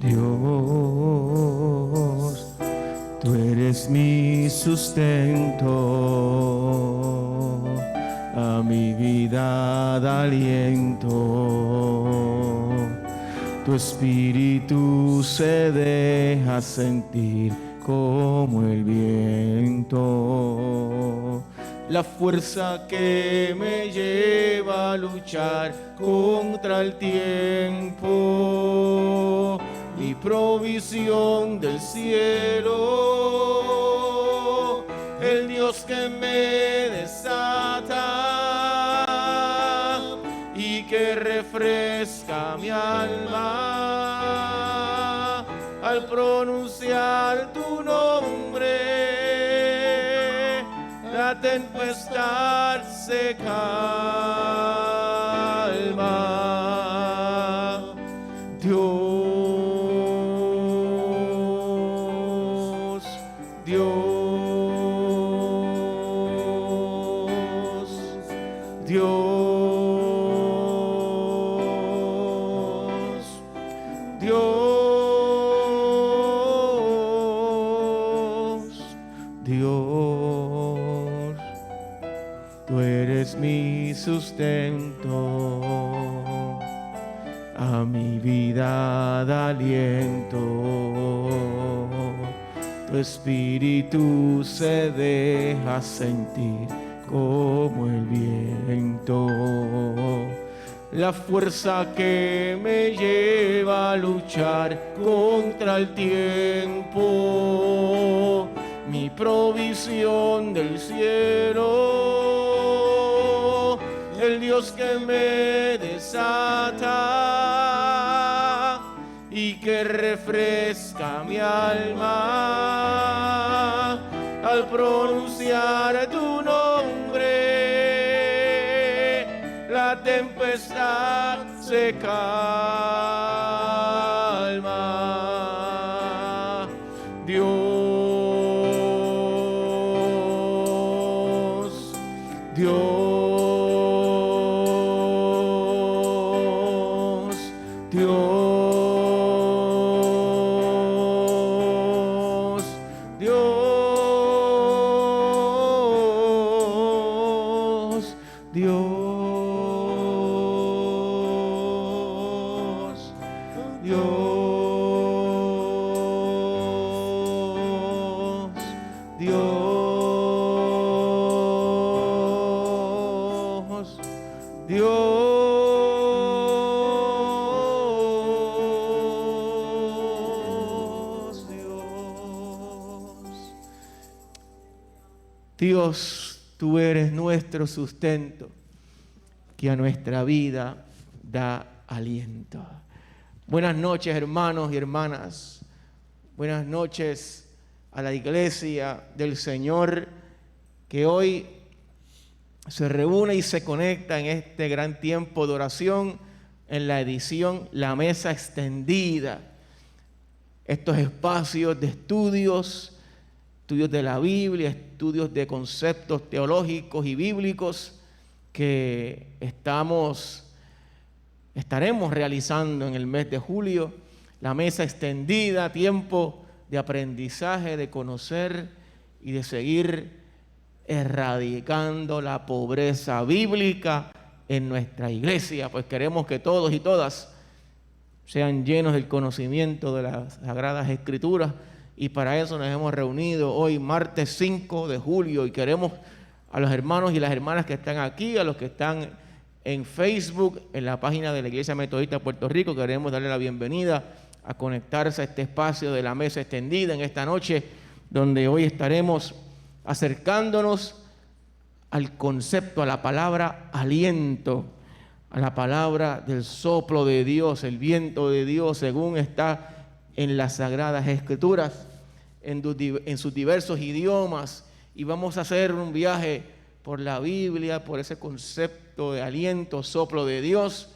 Dios, tú eres mi sustento, a mi vida da aliento. Tu espíritu se deja sentir como el viento, la fuerza que me lleva a luchar contra el tiempo, mi provisión del cielo, el Dios que me desata y que refresca mi alma al pronunciar tu nombre. La tempestad se calma. Dios, Dios, Dios, Dios, Dios, tú eres mi sustento, a mi vida da aliento. Tu espíritu se deja sentir como el viento, la fuerza que me lleva a luchar contra el tiempo, mi provisión del cielo, el Dios que me desata y que refresca mi alma al pronunciar tu nombre. La tempestad se calma. Dios, Dios, Dios, Dios, Dios, Dios, Dios, Dios, tú eres nuestro sustento, que a nuestra vida da aliento. Buenas noches, hermanos y hermanas. Buenas noches a la iglesia del Señor que hoy se reúne y se conecta en este gran tiempo de oración en la edición La Mesa Extendida. Estos espacios de estudios de la Biblia, estudios de conceptos teológicos y bíblicos que estaremos realizando en el mes de julio. La Mesa Extendida, tiempo de aprendizaje, de conocer y de seguir erradicando la pobreza bíblica en nuestra iglesia, pues queremos que todos y todas sean llenos del conocimiento de las Sagradas Escrituras, y para eso nos hemos reunido hoy, martes 5 de julio, y queremos a los hermanos y las hermanas que están aquí, a los que están en Facebook, en la página de la Iglesia Metodista de Puerto Rico, queremos darle la bienvenida a conectarse a este espacio de la Mesa Extendida en esta noche, donde hoy estaremos acercándonos al concepto, a la palabra aliento, a la palabra del soplo de Dios, el viento de Dios, según está en las Sagradas Escrituras, en sus diversos idiomas. Y vamos a hacer un viaje por la Biblia, por ese concepto de aliento, soplo de Dios.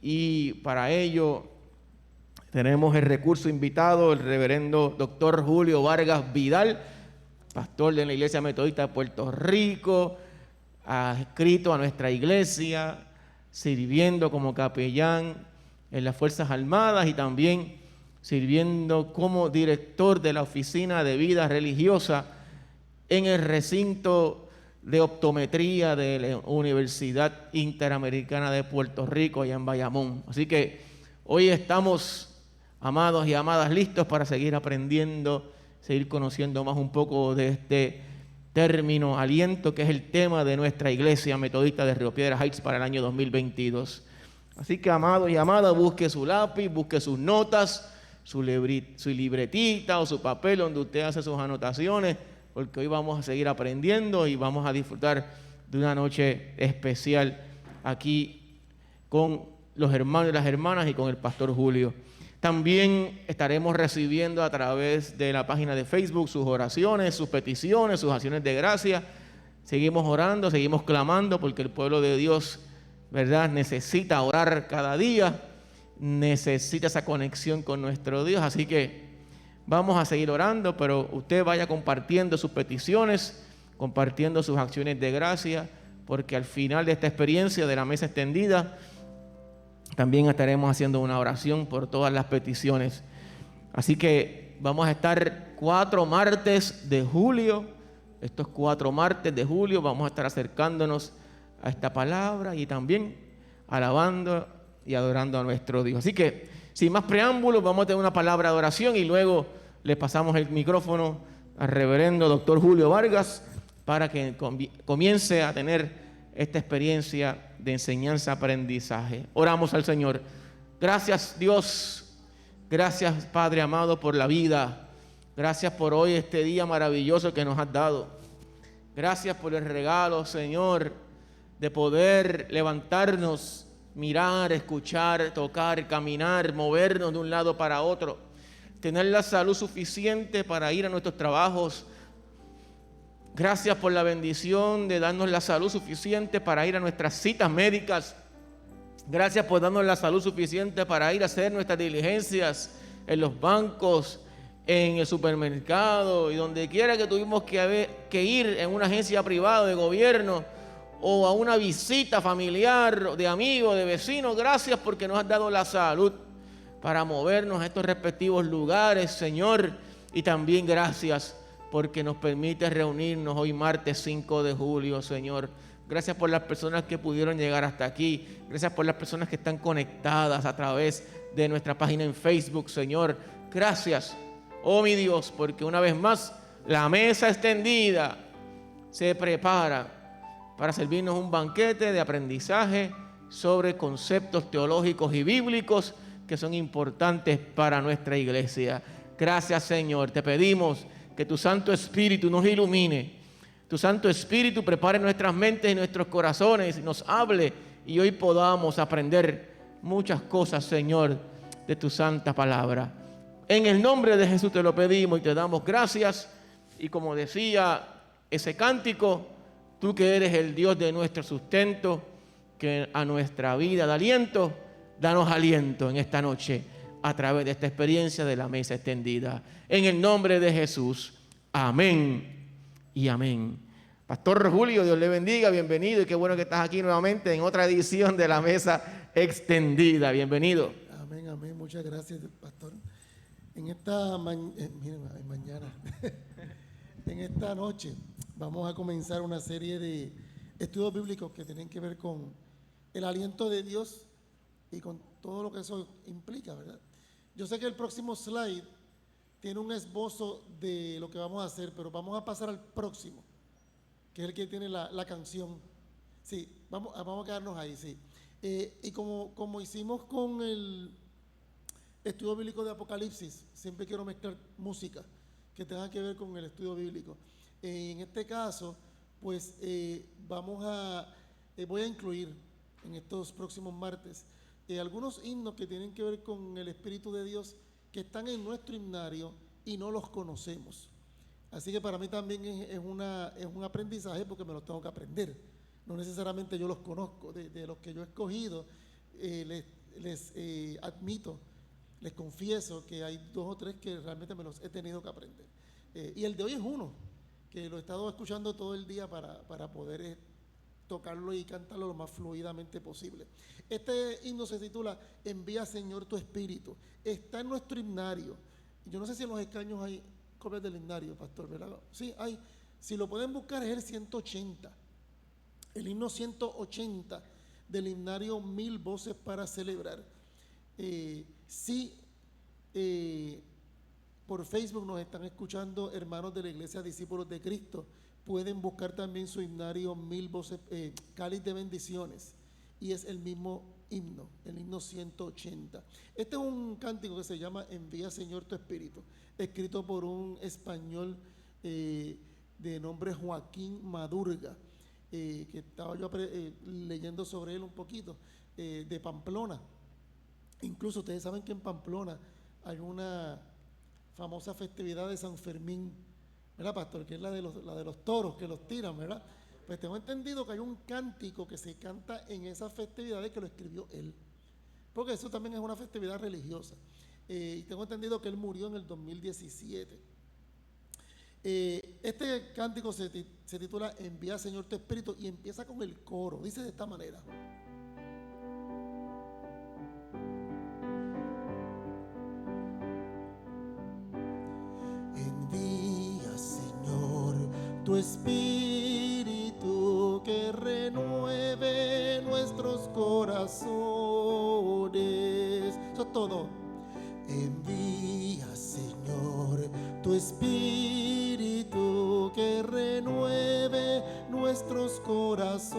Y para ello tenemos el recurso invitado, el reverendo doctor Julio Vargas Vidal, pastor de la Iglesia Metodista de Puerto Rico, adscrito a nuestra iglesia, sirviendo como capellán en las Fuerzas Armadas y también sirviendo como director de la Oficina de Vida Religiosa en el recinto de optometría de la Universidad Interamericana de Puerto Rico, allá en Bayamón. Así que hoy estamos, amados y amadas, listos para seguir aprendiendo, seguir conociendo más un poco de este término, aliento, que es el tema de nuestra iglesia metodista de Río Piedras Heights para el año 2022. Así que, amados y amadas, busque su lápiz, busque sus notas, su libretita o su papel donde usted hace sus anotaciones, porque hoy vamos a seguir aprendiendo y vamos a disfrutar de una noche especial aquí con los hermanos y las hermanas y con el pastor Julio. También estaremos recibiendo a través de la página de Facebook sus oraciones, sus peticiones, sus acciones de gracia. Seguimos orando, seguimos clamando porque el pueblo de Dios, ¿verdad?, necesita orar cada día, necesita esa conexión con nuestro Dios. Así que vamos a seguir orando, pero usted vaya compartiendo sus peticiones, compartiendo sus acciones de gracia, porque al final de esta experiencia de la mesa extendida, también estaremos haciendo una oración por todas las peticiones. Así que vamos a estar 4 martes de julio. Estos 4 martes de julio vamos a estar acercándonos a esta palabra y también alabando y adorando a nuestro Dios. Así que, sin más preámbulos, vamos a tener una palabra de oración y luego le pasamos el micrófono al reverendo doctor Julio Vargas para que comience a tener esta experiencia de enseñanza-aprendizaje. Oramos al Señor. Gracias, Dios. Gracias, Padre amado, por la vida. Gracias por hoy, este día maravilloso que nos has dado. Gracias por el regalo, Señor, de poder levantarnos, mirar, escuchar, tocar, caminar, movernos de un lado para otro. Tener la salud suficiente para ir a nuestros trabajos. Gracias por la bendición de darnos la salud suficiente para ir a nuestras citas médicas. Gracias por darnos la salud suficiente para ir a hacer nuestras diligencias en los bancos, en el supermercado y donde quiera que tuvimos que ir, en una agencia privada de gobierno o a una visita familiar, de amigos, de vecinos. Gracias porque nos has dado la salud para movernos a estos respectivos lugares, Señor. Y también gracias porque nos permite reunirnos hoy martes 5 de julio, Señor. Gracias por las personas que pudieron llegar hasta aquí. Gracias por las personas que están conectadas a través de nuestra página en Facebook, Señor. Gracias, oh mi Dios, porque una vez más la mesa extendida se prepara para servirnos un banquete de aprendizaje sobre conceptos teológicos y bíblicos que son importantes para nuestra iglesia. Gracias, Señor. Te pedimos que tu Santo Espíritu nos ilumine. Tu Santo Espíritu prepare nuestras mentes y nuestros corazones y nos hable y hoy podamos aprender muchas cosas, Señor, de tu santa palabra. En el nombre de Jesús te lo pedimos y te damos gracias. Y como decía ese cántico, tú que eres el Dios de nuestro sustento, que a nuestra vida da aliento, danos aliento en esta noche a través de esta experiencia de la mesa extendida. En el nombre de Jesús, amén y amén. Pastor Julio, Dios le bendiga, bienvenido y qué bueno que estás aquí nuevamente en otra edición de la mesa extendida. Bienvenido. Amén, amén. Muchas gracias, pastor. En esta mañana, en esta noche, vamos a comenzar una serie de estudios bíblicos que tienen que ver con el aliento de Dios y con todo lo que eso implica, ¿verdad? Yo sé que el próximo slide tiene un esbozo de lo que vamos a hacer, pero vamos a pasar al próximo, que es el que tiene la canción. Sí, vamos a quedarnos ahí, sí. Y como hicimos con el estudio bíblico de Apocalipsis, siempre quiero mezclar música que tenga que ver con el estudio bíblico. En este caso, pues voy a incluir en estos próximos martes algunos himnos que tienen que ver con el Espíritu de Dios, que están en nuestro himnario y no los conocemos. Así que para mí también es un aprendizaje porque me los tengo que aprender. No necesariamente yo los conozco. De los que yo he escogido, les admito, les confieso que hay 2 o 3 que realmente me los he tenido que aprender. Y el de hoy es uno, que lo he estado escuchando todo el día para poder tocarlo y cantarlo lo más fluidamente posible. Este himno se titula Envía, Señor, tu Espíritu. Está en nuestro himnario. Yo no sé si en los escaños hay copias del himnario, pastor, ¿verdad? Sí, hay. Si lo pueden buscar es el 180. El himno 180 del himnario Mil Voces para Celebrar. Por Facebook nos están escuchando hermanos de la Iglesia Discípulos de Cristo. Pueden buscar también su himnario Mil Voces, Cáliz de Bendiciones, y es el mismo himno, el himno 180. Este es un cántico que se llama Envía, Señor, tu Espíritu, escrito por un español de nombre Joaquín Madurga, que estaba yo leyendo sobre él un poquito, de Pamplona. Incluso ustedes saben que en Pamplona hay una famosa festividad de San Fermín, ¿verdad, pastor? Que es la de los toros, que los tiran, ¿verdad? Pues tengo entendido que hay un cántico que se canta en esas festividades que lo escribió él, porque eso también es una festividad religiosa. Y tengo entendido que él murió en el 2017. Este cántico se titula Envía, Señor, tu Espíritu, y empieza con el coro. Dice de esta manera: envía, Señor, tu Espíritu, que renueve nuestros corazones. Eso es todo. Envía, Señor, tu Espíritu, que renueve nuestros corazones.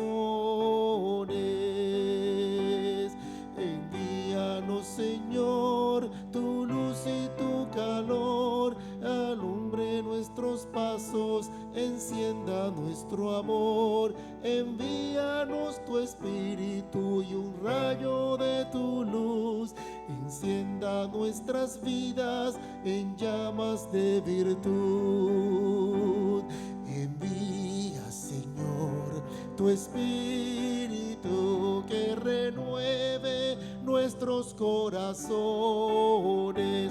Envíanos, Señor, tu luz y tu calor, alumbre nuestros pasos, encienda nuestro amor. Envíanos tu Espíritu y un rayo de tu luz encienda nuestras vidas en llamas de virtud. Envía, Señor, tu Espíritu, que renueve nuestros corazones.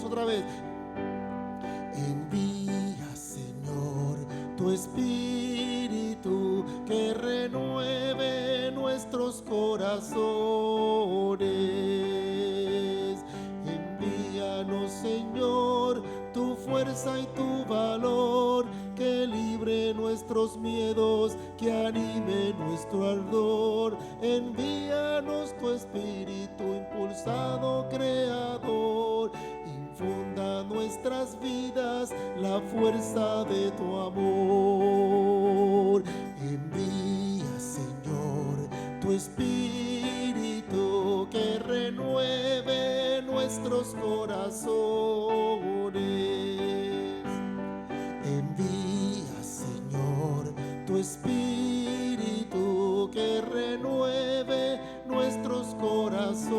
Otra vez. Envía, Señor, tu Espíritu, que renueve nuestros corazones. Envíanos, Señor, tu fuerza y tu valor, que libre nuestros miedos, que anime nuestro ardor. Envíanos tu Espíritu, impulsado creador, infunda nuestras vidas la fuerza de tu amor. Envía, Señor, tu Espíritu, que renueve nuestros corazones. Envía, Señor, tu Espíritu, que renueve nuestros corazones.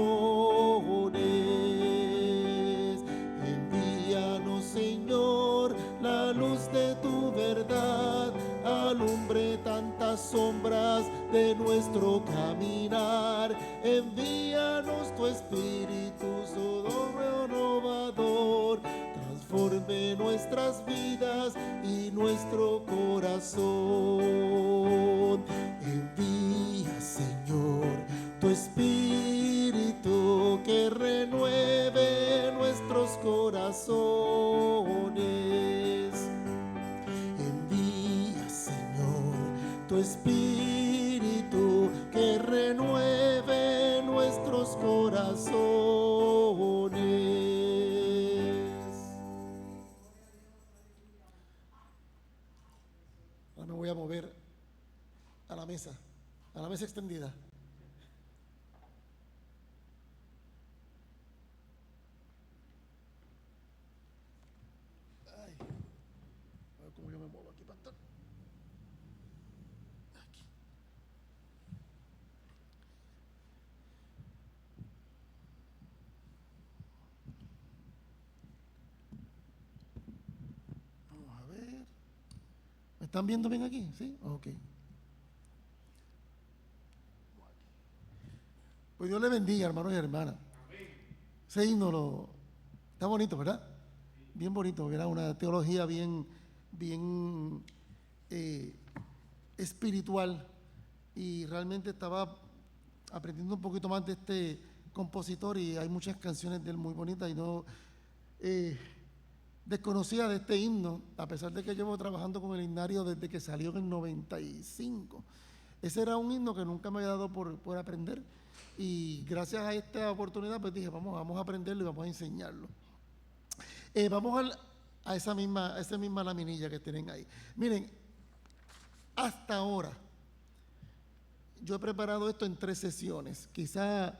Envíanos, Señor, la luz de tu verdad, alumbre tantas sombras de nuestro caminar. Envíanos tu Espíritu, su don renovador, transforme nuestras vidas y nuestro corazón. Envía, Señor, tu Espíritu, que renueve nuestros corazones. Envía, Señor, tu Espíritu, que renueve nuestros corazones. Ahora me voy a mover a la mesa extendida. Ay, a ver cómo yo me muevo aquí, pastor. Aquí. Vamos a ver. ¿Me están viendo bien aquí? ¿Sí? Ok. Pues Dios le bendiga, hermanos y hermanas. Ese himno está bonito, ¿verdad? Bien bonito, ¿verdad? Una teología bien espiritual. y realmente estaba aprendiendo un poquito más de este compositor y hay muchas canciones de él muy bonitas y no desconocía de este himno, a pesar de que llevo trabajando con el himnario desde que salió en el 95. Ese era un himno que nunca me había dado por aprender y gracias a esta oportunidad pues dije, vamos a aprenderlo y vamos a enseñarlo. Vamos a esa misma laminilla que tienen ahí. Miren, hasta ahora yo he preparado esto en 3 sesiones. Quizá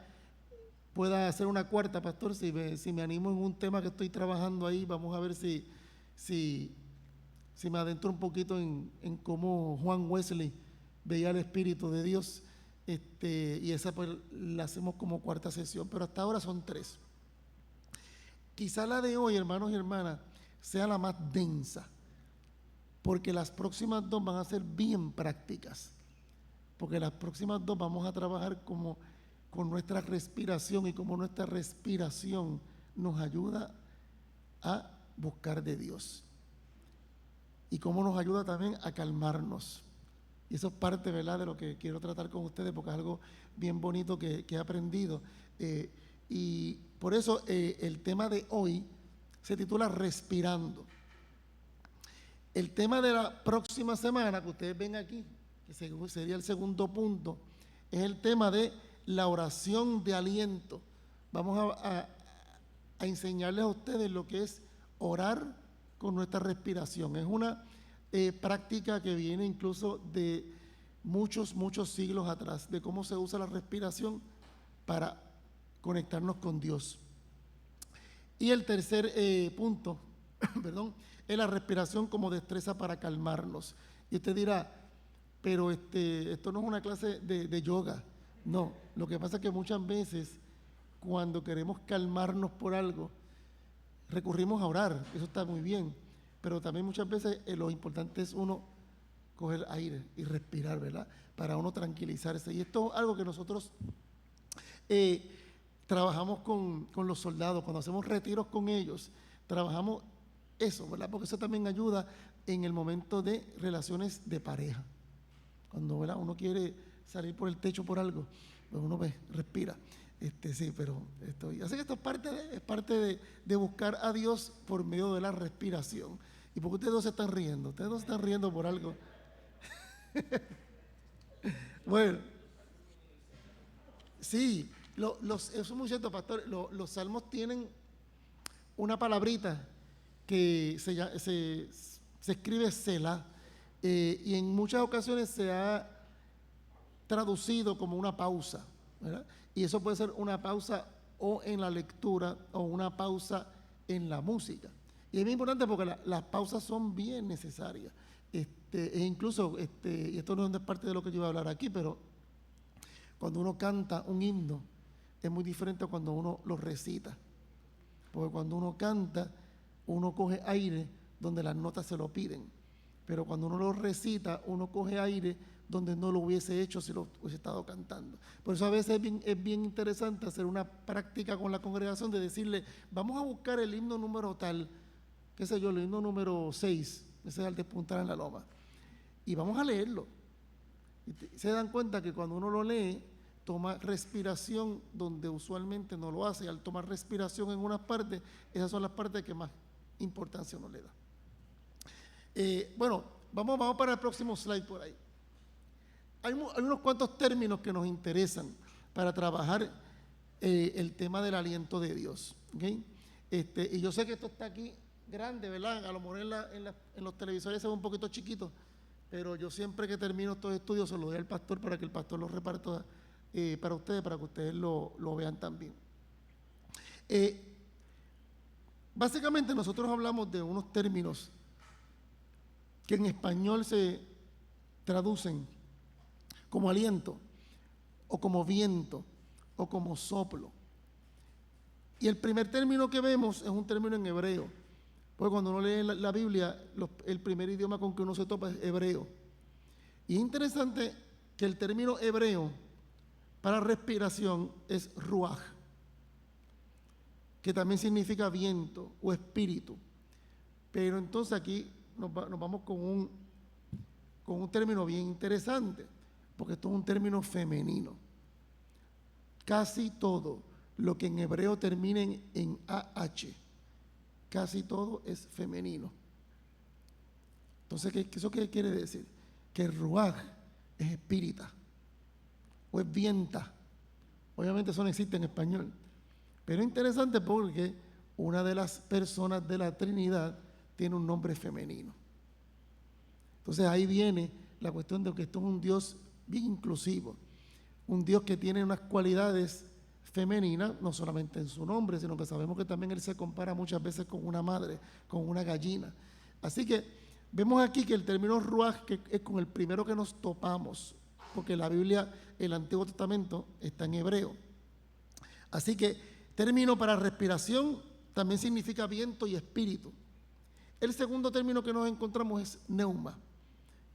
pueda hacer una cuarta, pastor, si me animo en un tema que estoy trabajando ahí. Vamos a ver si me adentro un poquito en cómo Juan Wesley veía el Espíritu de Dios. Y esa pues la hacemos como cuarta sesión, pero hasta ahora son 3. Quizá la de hoy, hermanos y hermanas, sea la más densa, porque las próximas 2 van a ser bien prácticas, porque las próximas 2 vamos a trabajar con nuestra respiración y cómo nuestra respiración nos ayuda a buscar de Dios y cómo nos ayuda también a calmarnos. Y eso es parte, ¿verdad?, de lo que quiero tratar con ustedes, porque es algo bien bonito que he aprendido. Y por eso el tema de hoy se titula Respirando. El tema de la próxima semana que ustedes ven aquí, que sería el segundo punto, es el tema de la oración de aliento. Vamos a enseñarles a ustedes lo que es orar con nuestra respiración. Es una práctica que viene incluso de muchos siglos atrás, de cómo se usa la respiración para conectarnos con Dios. Y el tercer punto, perdón, es la respiración como destreza para calmarnos. Y usted dirá, pero esto no es una clase de yoga. No, lo que pasa es que muchas veces cuando queremos calmarnos por algo, recurrimos a orar, eso está muy bien, pero también muchas veces lo importante es uno coger aire y respirar, ¿verdad? Para uno tranquilizarse. Y esto es algo que nosotros trabajamos con los soldados, cuando hacemos retiros con ellos, trabajamos eso, ¿verdad? Porque eso también ayuda en el momento de relaciones de pareja. Cuando, ¿verdad?, uno quiere salir por el techo por algo, pues uno respira. Sí, pero así que esto es parte de buscar a Dios por medio de la respiración. ¿Y por qué ustedes dos se están riendo? Ustedes dos se están riendo por algo. Bueno, sí, eso es muy cierto, pastor. Los salmos tienen una palabrita que se escribe Selah, y en muchas ocasiones se ha traducido como una pausa, ¿verdad? Y eso puede ser una pausa o en la lectura o una pausa en la música. Y es muy importante porque las pausas son bien necesarias. E incluso, y esto no es parte de lo que yo voy a hablar aquí, pero cuando uno canta un himno es muy diferente a cuando uno lo recita. Porque cuando uno canta, uno coge aire donde las notas se lo piden. Pero cuando uno lo recita, uno coge aire donde no lo hubiese hecho si lo hubiese estado cantando. Por eso a veces es bien interesante hacer una práctica con la congregación de decirle, vamos a buscar el himno número tal, qué sé yo, el himno número 6, ese es el despuntar en la loma, y vamos a leerlo. Y se dan cuenta que cuando uno lo lee, toma respiración donde usualmente no lo hace, y al tomar respiración en unas partes, esas son las partes que más importancia uno le da. Bueno, vamos para el próximo slide por ahí. Hay unos cuantos términos que nos interesan para trabajar el tema del aliento de Dios, ¿okay? Y yo sé que esto está aquí grande, ¿verdad? A lo mejor en los televisores se ve un poquito chiquito, pero yo siempre que termino estos estudios se los doy al pastor para que el pastor los reparta para ustedes, para que ustedes lo vean también. Básicamente nosotros hablamos de unos términos que en español se traducen como aliento, o como viento, o como soplo. Y el primer término que vemos es un término en hebreo, porque cuando uno lee la Biblia, el primer idioma con que uno se topa es hebreo. Y es interesante que el término hebreo para respiración es ruaj, que también significa viento o espíritu. Pero entonces aquí nos vamos con un término bien interesante. porque esto es un término femenino. Casi todo lo que en hebreo termina en AH, casi todo es femenino. Entonces, ¿eso qué quiere decir? Que ruaj es espírita o es vienta. Obviamente eso no existe en español, pero es interesante porque una de las personas de la Trinidad tiene un nombre femenino. Entonces ahí viene la cuestión de que esto es un Dios bien inclusivo, un Dios que tiene unas cualidades femeninas, no solamente en su nombre, sino que sabemos que también Él se compara muchas veces con una madre, con una gallina. Así que vemos aquí que el término ruaj, que es con el primero que nos topamos, porque la Biblia, el Antiguo Testamento, está en hebreo. Así que término para respiración también significa viento y espíritu. El segundo término que nos encontramos es neuma,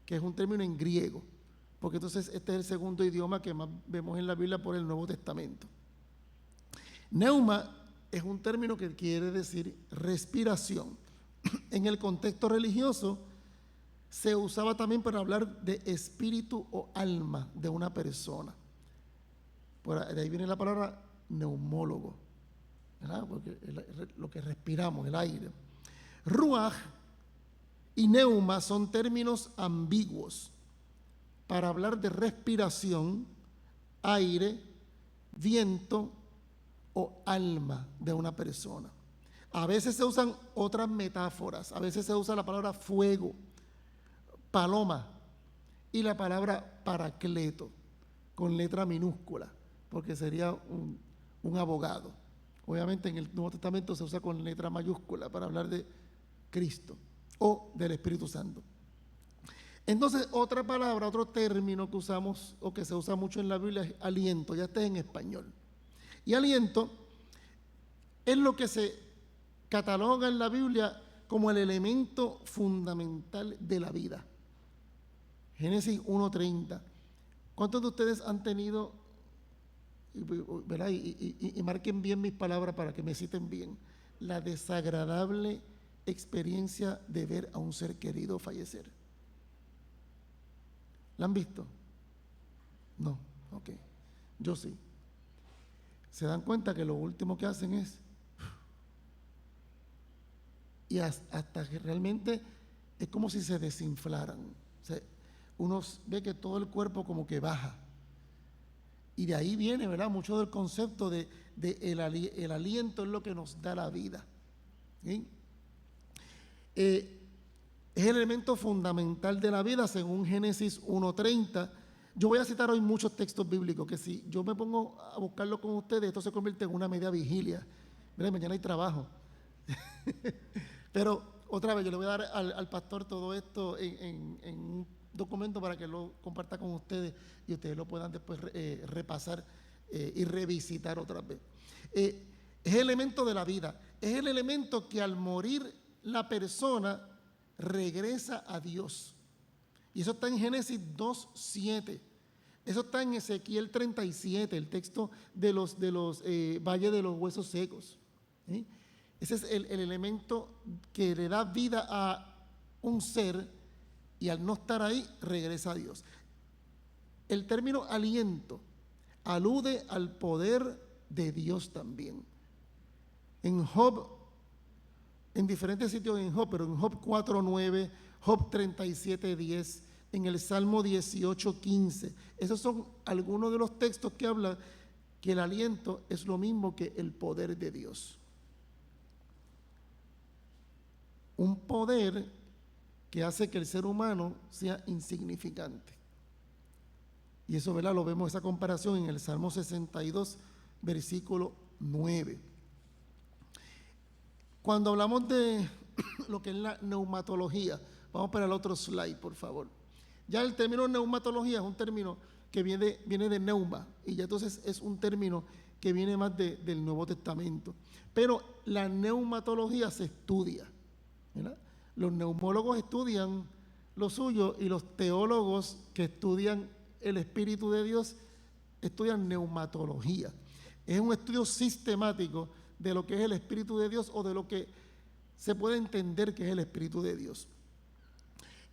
que es un término en griego, porque entonces este es el segundo idioma que más vemos en la Biblia por el Nuevo Testamento. Neuma es un término que quiere decir respiración. En el contexto religioso se usaba también para hablar de espíritu o alma de una persona. De ahí viene la palabra neumólogo, ¿verdad? Porque lo que respiramos, el aire. Ruaj y neuma son términos ambiguos para hablar de respiración, aire, viento o alma de una persona. A veces se usan otras metáforas, a veces se usa la palabra fuego, paloma y la palabra paracleto con letra minúscula, porque sería un abogado. Obviamente en el Nuevo Testamento se usa con letra mayúscula para hablar de Cristo o del Espíritu Santo. Entonces, otra palabra, otro término que usamos o que se usa mucho en la Biblia es aliento, ya está en español. Y aliento es lo que se cataloga en la Biblia como el elemento fundamental de la vida. Génesis 1:30. ¿Cuántos de ustedes han tenido, ¿verdad? Y marquen bien mis palabras para que me citen bien, la desagradable experiencia de ver a un ser querido fallecer? ¿La han visto? No, ok. Yo sí. Se dan cuenta que lo último que hacen es, y hasta que realmente es como si se desinflaran. O sea, uno ve que todo el cuerpo como que baja. Y de ahí viene, ¿verdad?, mucho del concepto de el aliento es lo que nos da la vida. ¿Sí? Es el elemento fundamental de la vida según Génesis 1:30. Yo voy a citar hoy muchos textos bíblicos que si yo me pongo a buscarlo con ustedes, esto se convierte en una media vigilia. ¿Verdad? Mañana hay trabajo. Pero otra vez yo le voy a dar al pastor todo esto en un documento para que lo comparta con ustedes y ustedes lo puedan después repasar y revisitar otra vez. Es el elemento de la vida, es el elemento que al morir la persona regresa a Dios. Y eso está en Génesis 2:7. Eso está en Ezequiel 37, el texto de los valles de los huesos secos. ¿Sí? Ese es el elemento que le da vida a un ser y al no estar ahí regresa a Dios. El término aliento alude al poder de Dios también. En Job, en diferentes sitios en Job, pero en Job 4:9, Job 37:10, en el Salmo 18:15. Esos son algunos de los textos que hablan que el aliento es lo mismo que el poder de Dios. Un poder que hace que el ser humano sea insignificante. Y eso, ¿verdad?, lo vemos esa comparación en el Salmo 62, versículo 9. Cuando hablamos de lo que es la neumatología, vamos para el otro slide, por favor. Ya el término neumatología es un término que viene de neuma, y ya entonces es un término que viene más del Nuevo Testamento. Pero la neumatología se estudia, ¿verdad? Los neumólogos estudian lo suyo y los teólogos que estudian el Espíritu de Dios estudian neumatología. Es un estudio sistemático de lo que es el Espíritu de Dios o de lo que se puede entender que es el Espíritu de Dios.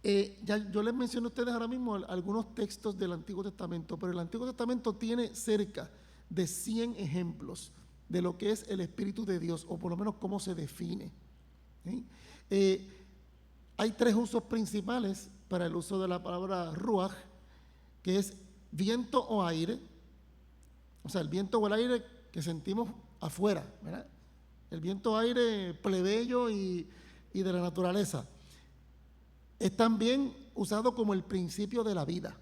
Ya yo les mencioné a ustedes ahora mismo algunos textos del Antiguo Testamento, pero el Antiguo Testamento tiene cerca de 100 ejemplos de lo que es el Espíritu de Dios, o por lo menos cómo se define. ¿Sí? Hay 3 usos principales para el uso de la palabra ruaj, que es viento o aire, o sea, el viento o el aire que sentimos afuera, ¿verdad? El viento o aire plebeyo y de la naturaleza. Es también usado como el principio de la vida.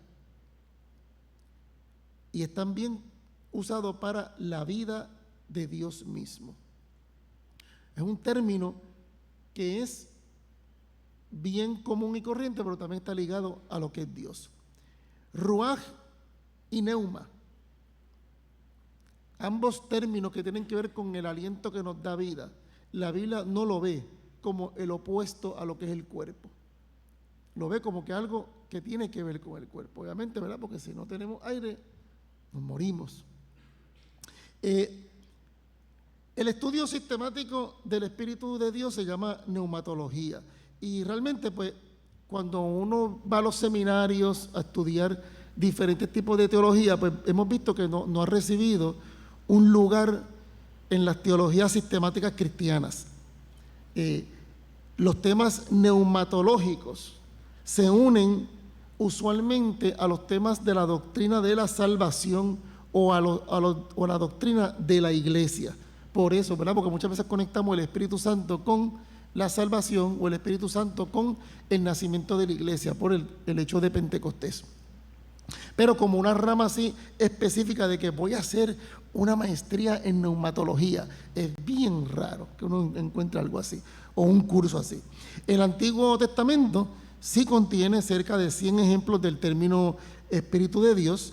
Y es también usado para la vida de Dios mismo. Es un término que es bien común y corriente, pero también está ligado a lo que es Dios. Ruaj y neuma. Ambos términos que tienen que ver con el aliento que nos da vida. La Biblia no lo ve como el opuesto a lo que es el cuerpo. Lo ve como que algo que tiene que ver con el cuerpo, obviamente, ¿verdad? Porque si no tenemos aire, nos morimos. El estudio sistemático del Espíritu de Dios se llama neumatología. Y realmente, pues, cuando uno va a los seminarios a estudiar diferentes tipos de teología, pues hemos visto que no ha recibido un lugar en las teologías sistemáticas cristianas. Los temas neumatológicos se unen usualmente a los temas de la doctrina de la salvación o a la doctrina de la iglesia. Por eso, ¿verdad? Porque muchas veces conectamos el Espíritu Santo con la salvación o el Espíritu Santo con el nacimiento de la iglesia por el hecho de Pentecostés. Pero como una rama así específica de que voy a hacer una maestría en neumatología, es bien raro que uno encuentre algo así o un curso así. El Antiguo Testamento sí contiene cerca de 100 ejemplos del término Espíritu de Dios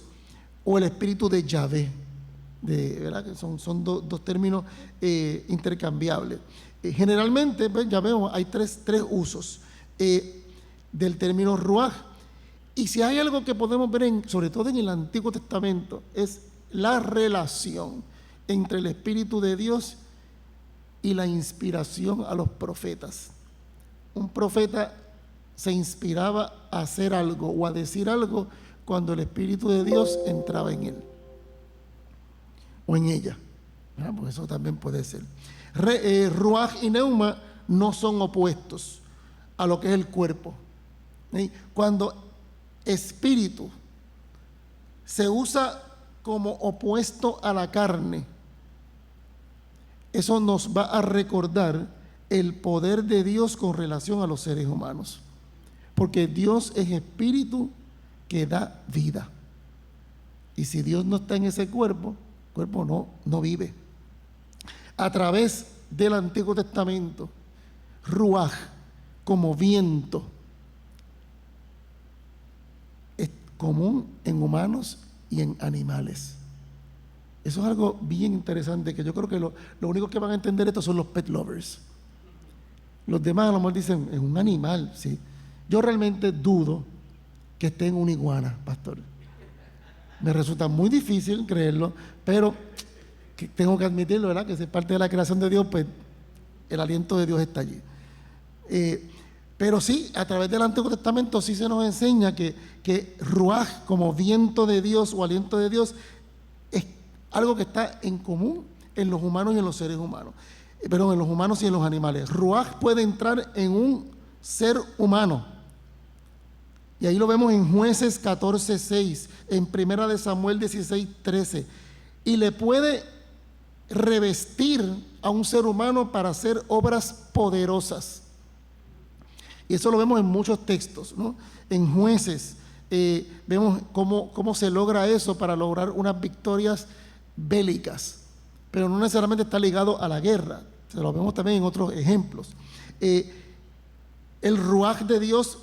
o el Espíritu de Yahvé, ¿verdad? Que son dos términos intercambiables. Generalmente, pues, ya vemos, hay tres usos del término ruaj. Y si hay algo que podemos ver, sobre todo en el Antiguo Testamento, es la relación entre el Espíritu de Dios y la inspiración a los profetas. Un profeta se inspiraba a hacer algo o a decir algo cuando el Espíritu de Dios entraba en él o en ella. Pues eso también puede ser. Ruaj y neuma no son opuestos a lo que es el cuerpo. Cuando espíritu se usa como opuesto a la carne, eso nos va a recordar el poder de Dios con relación a los seres humanos, porque Dios es espíritu que da vida, y si Dios no está en ese cuerpo, el cuerpo no vive. A través del Antiguo Testamento, ruaj como viento es común en humanos y en animales. Eso es algo bien interesante, que yo creo que lo único que van a entender esto son los pet lovers. Los demás a lo mejor dicen, es un animal, sí. Yo realmente dudo que esté en una iguana, pastor. Me resulta muy difícil creerlo, pero que tengo que admitirlo, ¿verdad? Que si es parte de la creación de Dios, pues el aliento de Dios está allí. Pero sí, a través del Antiguo Testamento sí se nos enseña que ruaj, como viento de Dios o aliento de Dios, es algo que está en común en los humanos y en los seres humanos. Perdón, en los humanos y en los animales. Ruaj puede entrar en un ser humano. Y ahí lo vemos en Jueces 14:6, en Primera de Samuel 16:13. Y le puede revestir a un ser humano para hacer obras poderosas. Y eso lo vemos en muchos textos, ¿no? En Jueces vemos cómo se logra eso para lograr unas victorias bélicas, pero no necesariamente está ligado a la guerra. Se lo vemos también en otros ejemplos. El ruaj de Dios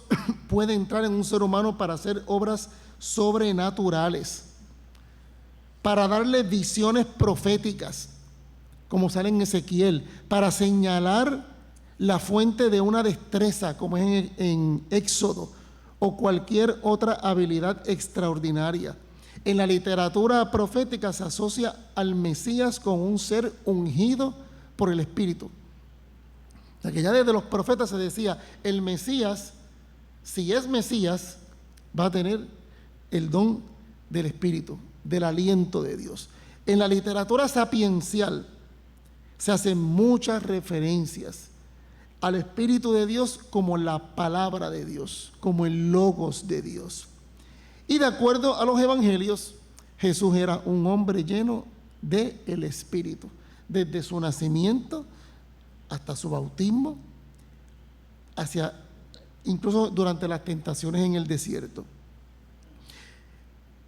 puede entrar en un ser humano para hacer obras sobrenaturales, para darle visiones proféticas, como sale en Ezequiel, para señalar la fuente de una destreza, como es en Éxodo, o cualquier otra habilidad extraordinaria. En la literatura profética se asocia al Mesías con un ser ungido por el Espíritu. O sea, que ya desde los profetas se decía, el Mesías si es Mesías, va a tener el don del Espíritu, del aliento de Dios. En la literatura sapiencial se hacen muchas referencias al Espíritu de Dios como la palabra de Dios, como el logos de Dios. Y de acuerdo a los evangelios, Jesús era un hombre lleno del Espíritu, desde su nacimiento hasta su bautismo, incluso durante las tentaciones en el desierto.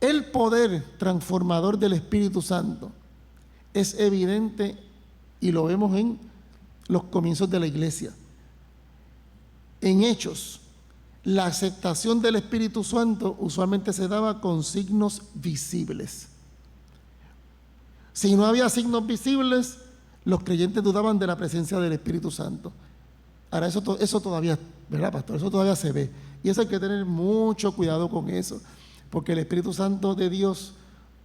El poder transformador del Espíritu Santo es evidente y lo vemos en los comienzos de la iglesia. En Hechos, la aceptación del Espíritu Santo usualmente se daba con signos visibles. Si no había signos visibles, los creyentes dudaban de la presencia del Espíritu Santo. Ahora, eso todavía, ¿verdad, pastor? Eso todavía se ve. Y eso hay que tener mucho cuidado con eso, porque el Espíritu Santo de Dios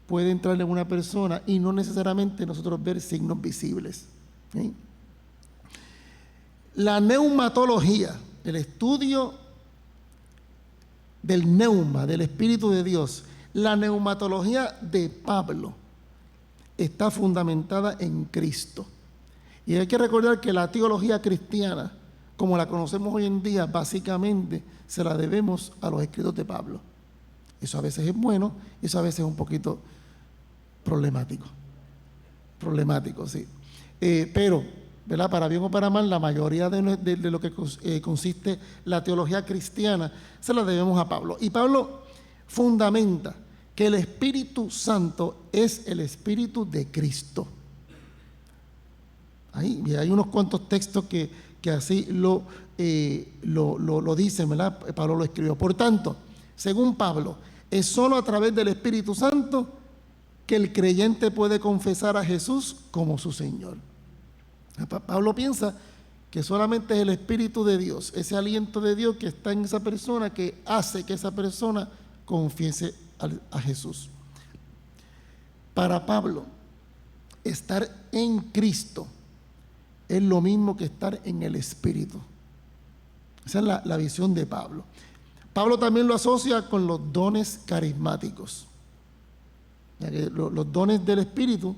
puede entrar en una persona y no necesariamente nosotros ver signos visibles. ¿Sí? La neumatología, el estudio del neuma, del Espíritu de Dios, la neumatología de Pablo está fundamentada en Cristo. Y hay que recordar que la teología cristiana, como la conocemos hoy en día, básicamente se la debemos a los escritos de Pablo. Eso a veces es bueno, eso a veces es un poquito problemático. Problemático, sí. Pero, ¿verdad? Para bien o para mal, la mayoría de lo que consiste la teología cristiana se la debemos a Pablo. Y Pablo fundamenta que el Espíritu Santo es el Espíritu de Cristo. Hay unos cuantos textos que así lo dicen, ¿verdad? Pablo lo escribió. Por tanto, según Pablo, es solo a través del Espíritu Santo que el creyente puede confesar a Jesús como su Señor. Pablo piensa que solamente es el Espíritu de Dios, ese aliento de Dios que está en esa persona, que hace que esa persona confiese a Jesús. Para Pablo, estar en Cristo es lo mismo que estar en el Espíritu. Esa es la visión de Pablo. Pablo también lo asocia con los dones carismáticos. Ya que los dones del Espíritu,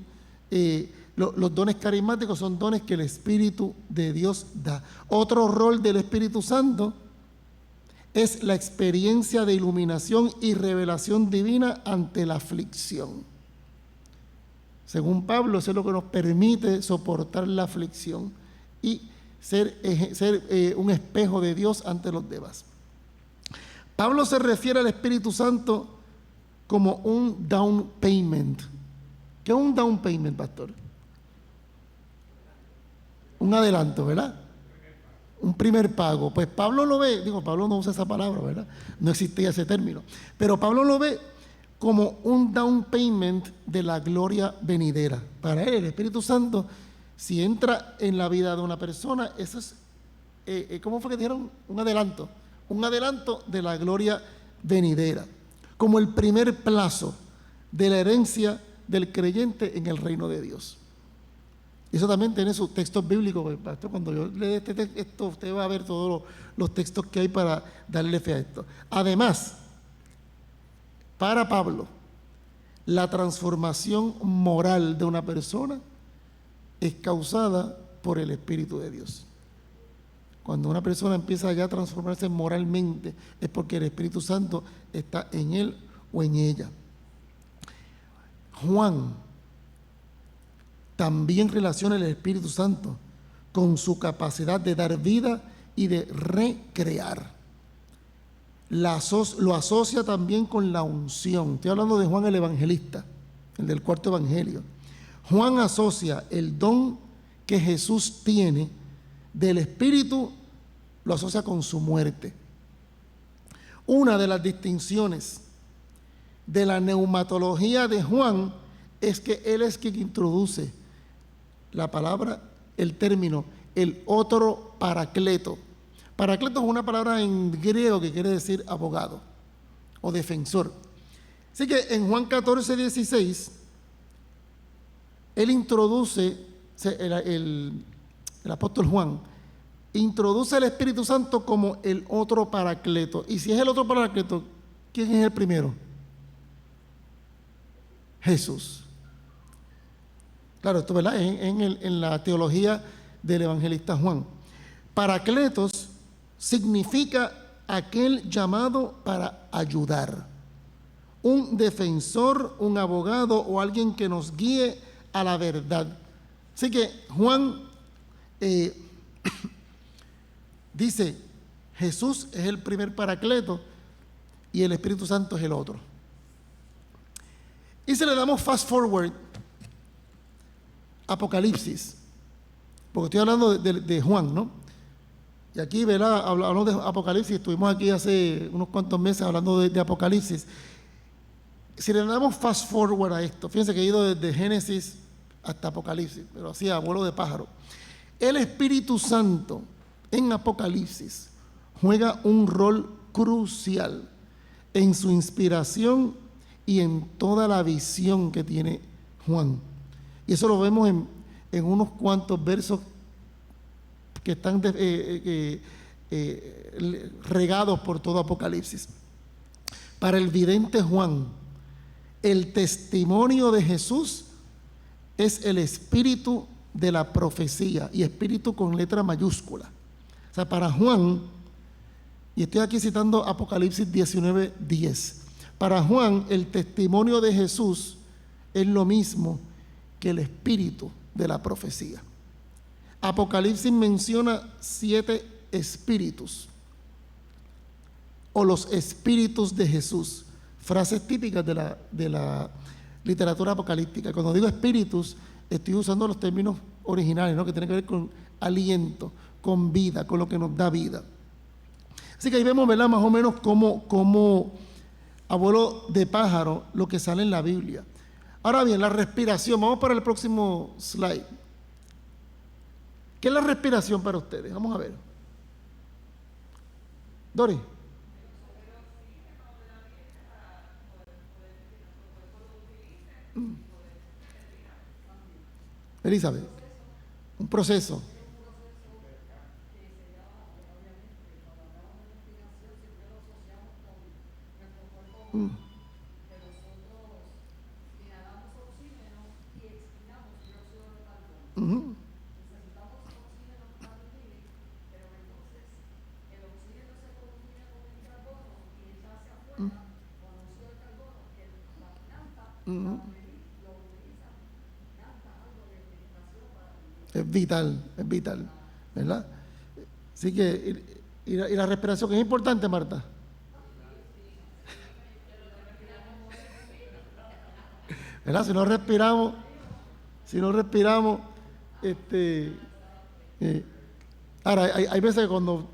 los dones carismáticos son dones que el Espíritu de Dios da. Otro rol del Espíritu Santo es la experiencia de iluminación y revelación divina ante la aflicción. Según Pablo, eso es lo que nos permite soportar la aflicción y ser un espejo de Dios ante los demás. Pablo se refiere al Espíritu Santo como un down payment. ¿Qué es un down payment, pastor? Un adelanto, ¿verdad? Un primer pago. Pues Pablo lo ve, Pablo no usa esa palabra, ¿verdad? No existía ese término. Pero Pablo lo ve como un down payment de la gloria venidera. Para él, el Espíritu Santo, si entra en la vida de una persona, eso es, ¿cómo fue que dijeron? Un adelanto de la gloria venidera, como el primer plazo de la herencia del creyente en el reino de Dios. Eso también tiene sus textos bíblicos, pastor. Cuando yo lea este texto, usted va a ver todos los textos que hay para darle fe a esto. Además, para Pablo, la transformación moral de una persona es causada por el Espíritu de Dios. Cuando una persona empieza ya a transformarse moralmente, es porque el Espíritu Santo está en él o en ella. Juan también relaciona el Espíritu Santo con su capacidad de dar vida y de recrear. Lo asocia también con la unción. Estoy hablando de Juan el Evangelista, el del cuarto Evangelio. Juan asocia el don que Jesús tiene del Espíritu, lo asocia con su muerte. Una de las distinciones de la neumatología de Juan es que él es quien introduce la palabra, el término, el otro paracleto. Paracleto es una palabra en griego que quiere decir abogado o defensor. Así que en Juan 14:16, él introduce, el apóstol Juan introduce el Espíritu Santo como el otro Paracleto. Y si es el otro Paracleto, ¿quién es el primero? Jesús. Claro, esto, ¿verdad?, en la teología del evangelista Juan. Paracletos significa aquel llamado para ayudar, un defensor, un abogado o alguien que nos guíe a la verdad. Así que Juan dice, Jesús es el primer Paracleto y el Espíritu Santo es el otro. Y si le damos fast forward, Apocalipsis, porque estoy hablando de Juan, ¿no? Y aquí, ¿verdad?, hablamos de Apocalipsis, estuvimos aquí hace unos cuantos meses hablando de Apocalipsis. Si le damos fast forward a esto, fíjense que he ido desde Génesis hasta Apocalipsis, pero así a vuelo de pájaro. El Espíritu Santo en Apocalipsis juega un rol crucial en su inspiración y en toda la visión que tiene Juan. Y eso lo vemos en unos cuantos versos que están regados por todo Apocalipsis. Para el vidente Juan, el testimonio de Jesús es el espíritu de la profecía, y espíritu con letra mayúscula. O sea, para Juan, y estoy aquí citando Apocalipsis 19:10, para Juan el testimonio de Jesús es lo mismo que el espíritu de la profecía. Apocalipsis menciona 7 espíritus, o los espíritus de Jesús, frases típicas de la literatura apocalíptica. Cuando digo espíritus, estoy usando los términos originales, ¿no?, que tienen que ver con aliento, con vida, con lo que nos da vida. Así que ahí vemos, ¿verdad?, más o menos como a vuelo de pájaro lo que sale en la Biblia. Ahora bien, la respiración, vamos para el próximo slide. ¿Qué es la respiración para ustedes? Vamos a ver. Dori. Elizabeth, un proceso. Es vital, ¿verdad? Así que, y la respiración, que es importante, Marta. ¿Verdad? Si no respiramos, ahora, hay veces que cuando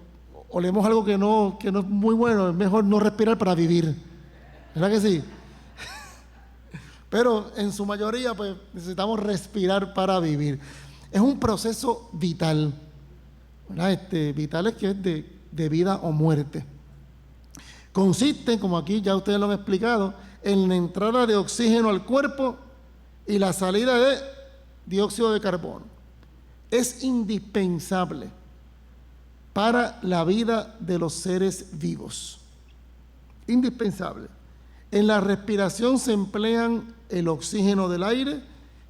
olemos algo que no es muy bueno, es mejor no respirar para vivir. ¿Verdad que sí? Pero en su mayoría, pues, necesitamos respirar para vivir. Es un proceso vital, ¿verdad? Vital es que es de vida o muerte. Consiste, como aquí ya ustedes lo han explicado, en la entrada de oxígeno al cuerpo y la salida de dióxido de carbono. Es indispensable para la vida de los seres vivos. Indispensable. En la respiración se emplean el oxígeno del aire,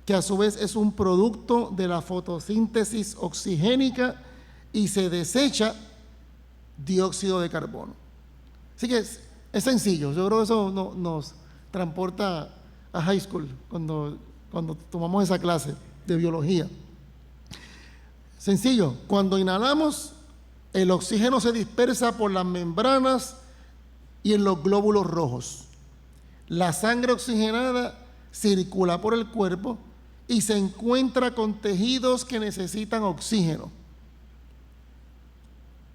que a su vez es un producto de la fotosíntesis oxigénica, y se desecha dióxido de carbono. Así que es sencillo. Yo creo que eso nos transporta a high school cuando tomamos esa clase de biología. Sencillo. Cuando inhalamos, el oxígeno se dispersa por las membranas y en los glóbulos rojos. La sangre oxigenada circula por el cuerpo y se encuentra con tejidos que necesitan oxígeno.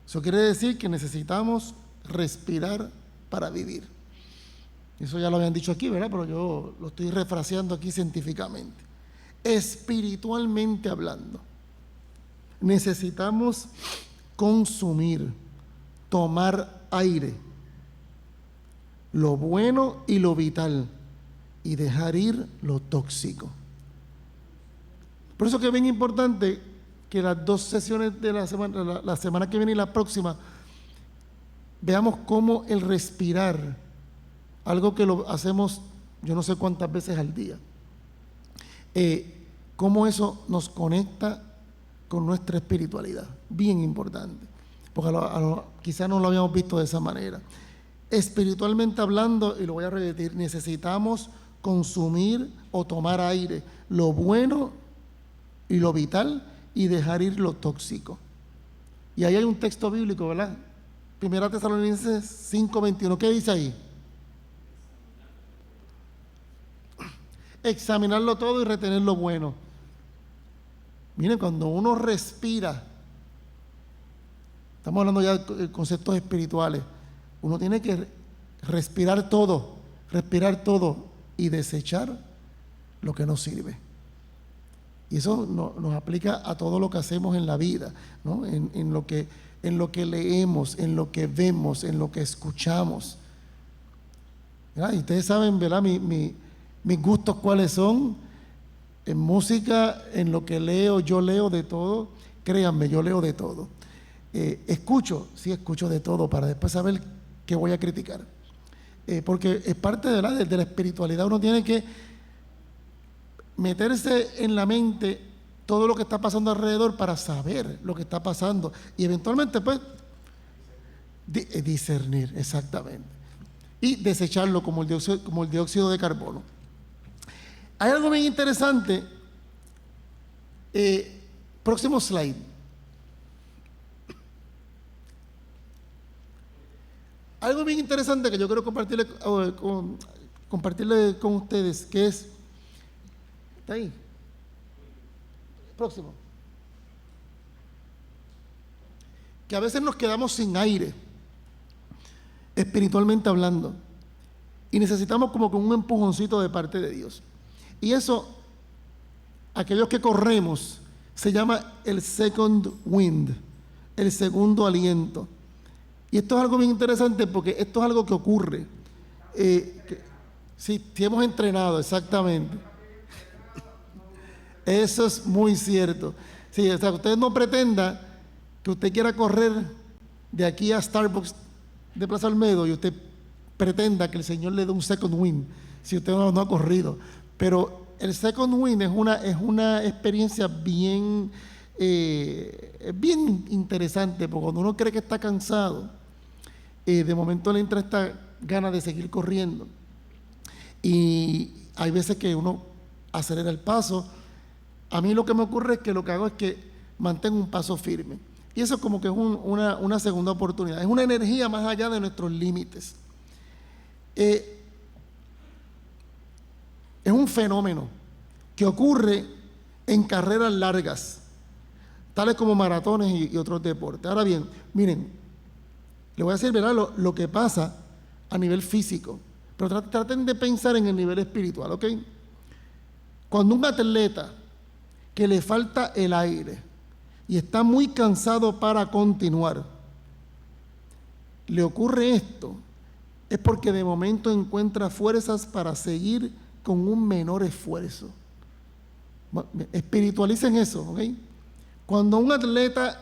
Eso quiere decir que necesitamos respirar para vivir. Eso ya lo habían dicho aquí, ¿verdad? Pero yo lo estoy refraseando aquí científicamente. Espiritualmente hablando, necesitamos consumir, tomar aire, lo bueno y lo vital, y dejar ir lo tóxico. Por eso que es bien importante que las 2 sesiones de la semana que viene y la próxima, veamos cómo el respirar, algo que lo hacemos yo no sé cuántas veces al día, cómo eso nos conecta con nuestra espiritualidad, bien importante, porque quizás no lo habíamos visto de esa manera. Espiritualmente hablando, y lo voy a repetir, necesitamos consumir o tomar aire, lo bueno y lo vital, y dejar ir lo tóxico. Y ahí hay un texto bíblico, ¿verdad? Primera Tesalonicenses 5:21, ¿qué dice ahí? Examinarlo todo y retener lo bueno. Miren, cuando uno respira, estamos hablando ya de conceptos espirituales, uno tiene que respirar todo y desechar lo que no sirve. Y eso nos aplica a todo lo que hacemos en la vida, ¿no? En lo que leemos, en lo que vemos, en lo que escuchamos. ¿Verdad? Y ustedes saben, ¿verdad? Mis gustos cuáles son. En música, en lo que leo, yo leo de todo. Créanme, yo leo de todo. Escucho de todo para después saber qué voy a criticar. Porque es parte de la espiritualidad. Uno tiene que meterse en la mente todo lo que está pasando alrededor para saber lo que está pasando. Y eventualmente, pues, discernir, exactamente. Y desecharlo como el dióxido de carbono. Hay algo bien interesante. Próximo slide. Algo bien interesante que yo quiero compartirle con ustedes, que es, ¿está ahí? Próximo. Que a veces nos quedamos sin aire, espiritualmente hablando, y necesitamos como que un empujoncito de parte de Dios. Y eso, aquellos que corremos, se llama el second wind, el segundo aliento. Y esto es algo bien interesante porque esto es algo que ocurre. Si hemos entrenado, exactamente. Eso es muy cierto. Sí, o sea, usted no pretenda que usted quiera correr de aquí a Starbucks de Plaza Olmedo y usted pretenda que el Señor le dé un second wind si usted no ha corrido. Pero el second wind es una experiencia bien interesante, porque cuando uno cree que está cansado, de momento le entra esta gana de seguir corriendo. Y hay veces que uno acelera el paso. A mí lo que me ocurre es que lo que hago es que mantengo un paso firme. Y eso como que es una segunda oportunidad. Es una energía más allá de nuestros límites. Es un fenómeno que ocurre en carreras largas, tales como maratones y otros deportes. Ahora bien, miren, le voy a decir, ¿verdad?, lo que pasa a nivel físico, pero traten de pensar en el nivel espiritual, ¿ok? Cuando un atleta que le falta el aire y está muy cansado para continuar, le ocurre esto, es porque de momento encuentra fuerzas para seguir con un menor esfuerzo. Espiritualicen eso, ¿ok? Cuando un atleta,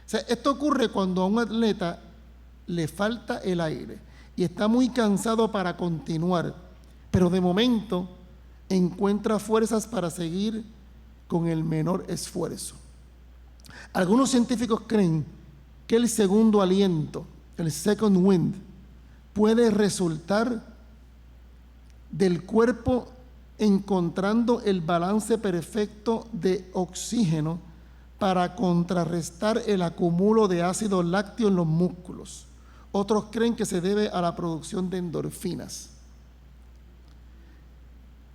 o sea, esto ocurre cuando a un atleta le falta el aire y está muy cansado para continuar, pero de momento encuentra fuerzas para seguir con el menor esfuerzo. Algunos científicos creen que el segundo aliento, el second wind, puede resultar del cuerpo encontrando el balance perfecto de oxígeno para contrarrestar el acúmulo de ácido lácteo en los músculos. Otros creen que se debe a la producción de endorfinas.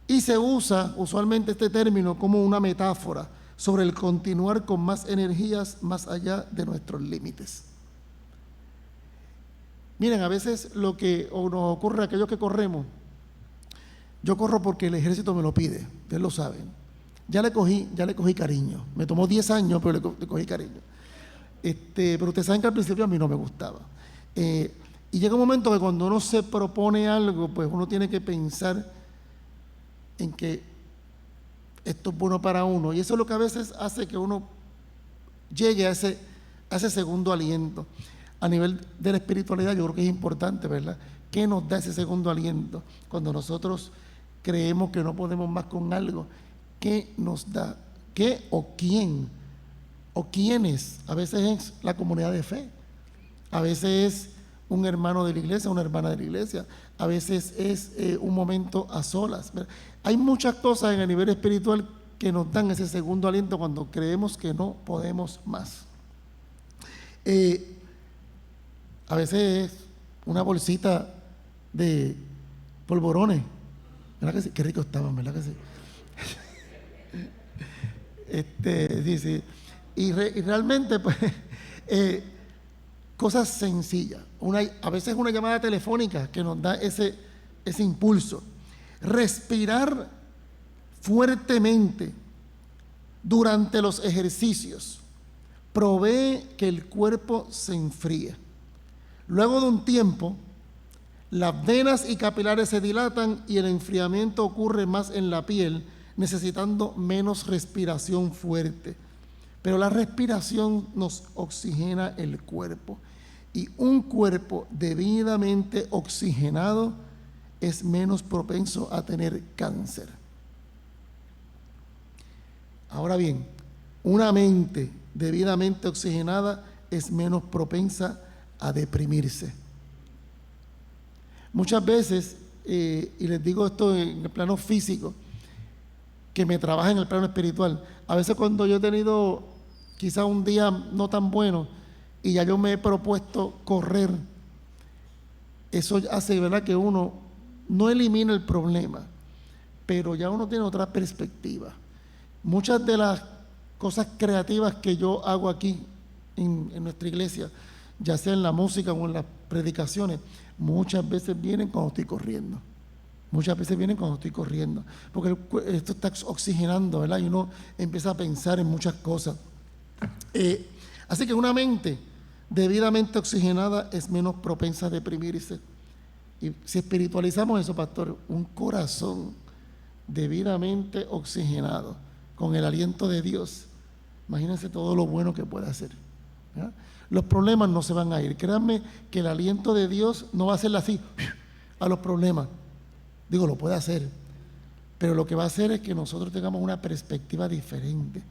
Y se usa usualmente este término como una metáfora sobre el continuar con más energías más allá de nuestros límites. Miren, a veces lo que nos ocurre a aquellos que corremos, yo corro porque el ejército me lo pide, ustedes lo saben. Ya le cogí cariño. Me tomó 10 años, pero le cogí cariño. Pero ustedes saben que al principio a mí no me gustaba. Y llega un momento que cuando uno se propone algo, pues uno tiene que pensar en que esto es bueno para uno. Y eso es lo que a veces hace que uno llegue a ese segundo aliento. A nivel de la espiritualidad yo creo que es importante, ¿verdad? ¿Qué nos da ese segundo aliento? Cuando nosotros creemos que no podemos más con algo, ¿qué nos da? ¿Qué o quién? ¿O quiénes? A veces es la comunidad de fe, a veces es un hermano de la iglesia, una hermana de la iglesia, a veces es un momento a solas, ¿verdad? Hay muchas cosas en el nivel espiritual que nos dan ese segundo aliento cuando creemos que no podemos más. A veces es una bolsita de polvorones, ¿verdad que sí? Qué rico estaban, ¿verdad que sí? Sí, sí. Y realmente, pues, cosas sencillas. A veces una llamada telefónica que nos da ese impulso. Respirar fuertemente durante los ejercicios provee que el cuerpo se enfríe. Luego de un tiempo, las venas y capilares se dilatan y el enfriamiento ocurre más en la piel, necesitando menos respiración fuerte. Pero la respiración nos oxigena el cuerpo. Y un cuerpo debidamente oxigenado es menos propenso a tener cáncer. Ahora bien, una mente debidamente oxigenada es menos propensa a deprimirse. Muchas veces, y les digo esto en el plano físico, que me trabaja en el plano espiritual, a veces cuando yo he tenido quizá un día no tan bueno y ya yo me he propuesto correr, eso hace, ¿verdad?, que uno no elimina el problema, pero ya uno tiene otra perspectiva. Muchas de las cosas creativas que yo hago aquí en nuestra iglesia, ya sea en la música o en las predicaciones, muchas veces vienen cuando estoy corriendo. Muchas veces vienen cuando estoy corriendo, porque esto está oxigenando, ¿verdad? Y uno empieza a pensar en muchas cosas. Así que una mente debidamente oxigenada es menos propensa a deprimirse. Y si espiritualizamos eso, pastor, un corazón debidamente oxigenado, con el aliento de Dios, imagínense todo lo bueno que puede hacer, ¿verdad? Los problemas no se van a ir. Créanme que el aliento de Dios no va a hacerle así a los problemas. Digo, lo puede hacer, pero lo que va a hacer es que nosotros tengamos una perspectiva diferente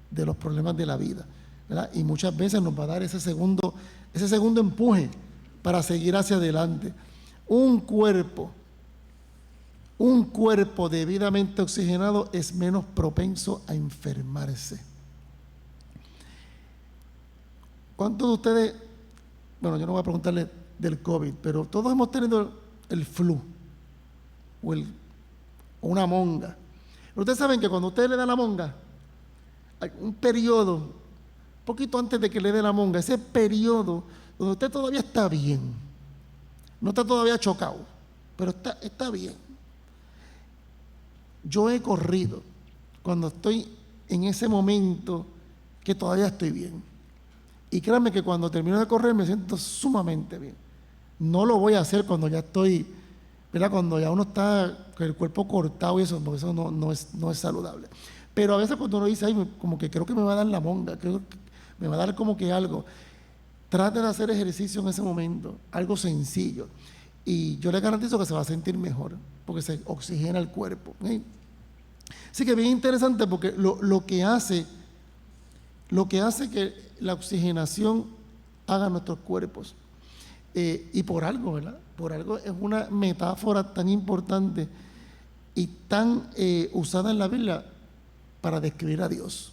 de los problemas de la vida, ¿verdad? Y muchas veces nos va a dar ese segundo empuje para seguir hacia adelante. Un cuerpo debidamente oxigenado es menos propenso a enfermarse. ¿Cuántos de ustedes, bueno, yo no voy a preguntarle del COVID, pero todos hemos tenido el flu o una monga? Pero ustedes saben que cuando ustedes le dan la monga, hay un periodo, poquito antes de que le dé la monga, ese periodo donde usted todavía está bien, no está todavía chocado, pero está bien. Yo he corrido cuando estoy en ese momento que todavía estoy bien. Y créanme que cuando termino de correr me siento sumamente bien. No lo voy a hacer cuando ya estoy, ¿verdad?, cuando ya uno está con el cuerpo cortado y eso, porque eso no es saludable. Pero a veces cuando uno dice, ay, como que creo que me va a dar la monga, creo que me va a dar como que algo, trate de hacer ejercicio en ese momento, algo sencillo. Y yo le garantizo que se va a sentir mejor, porque se oxigena el cuerpo, ¿sí? Así que bien interesante, porque lo que hace que la oxigenación haga nuestros cuerpos, y por algo, ¿verdad? Por algo es una metáfora tan importante y tan usada en la Biblia para describir a Dios.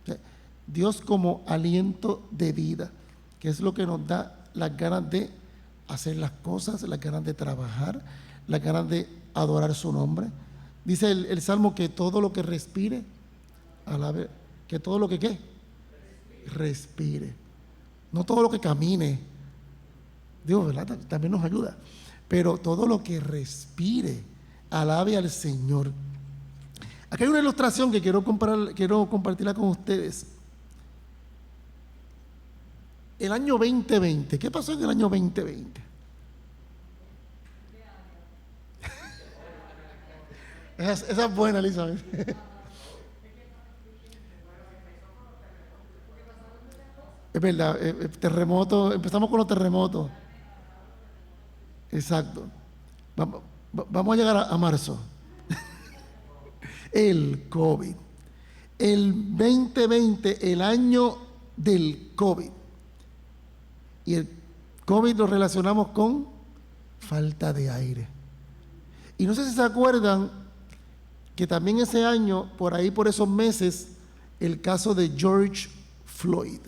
O sea, Dios como aliento de vida, que es lo que nos da las ganas de hacer las cosas, las ganas de trabajar, las ganas de adorar su nombre. Dice el Salmo que todo lo que respire, alabe, que todo lo que ¿qué? Respire. No todo lo que camine, Dios, ¿verdad?, también nos ayuda, pero todo lo que respire, alabe al Señor. Aquí hay una ilustración que quiero compartirla con ustedes. El año 2020, ¿qué pasó en el año 2020? Esa es buena, Elizabeth. Es verdad, terremoto, empezamos con los terremotos. Exacto. Vamos a llegar a marzo. El COVID. El 2020, el año del COVID. Y el COVID lo relacionamos con falta de aire. Y no sé si se acuerdan que también ese año, por ahí por esos meses, el caso de George Floyd.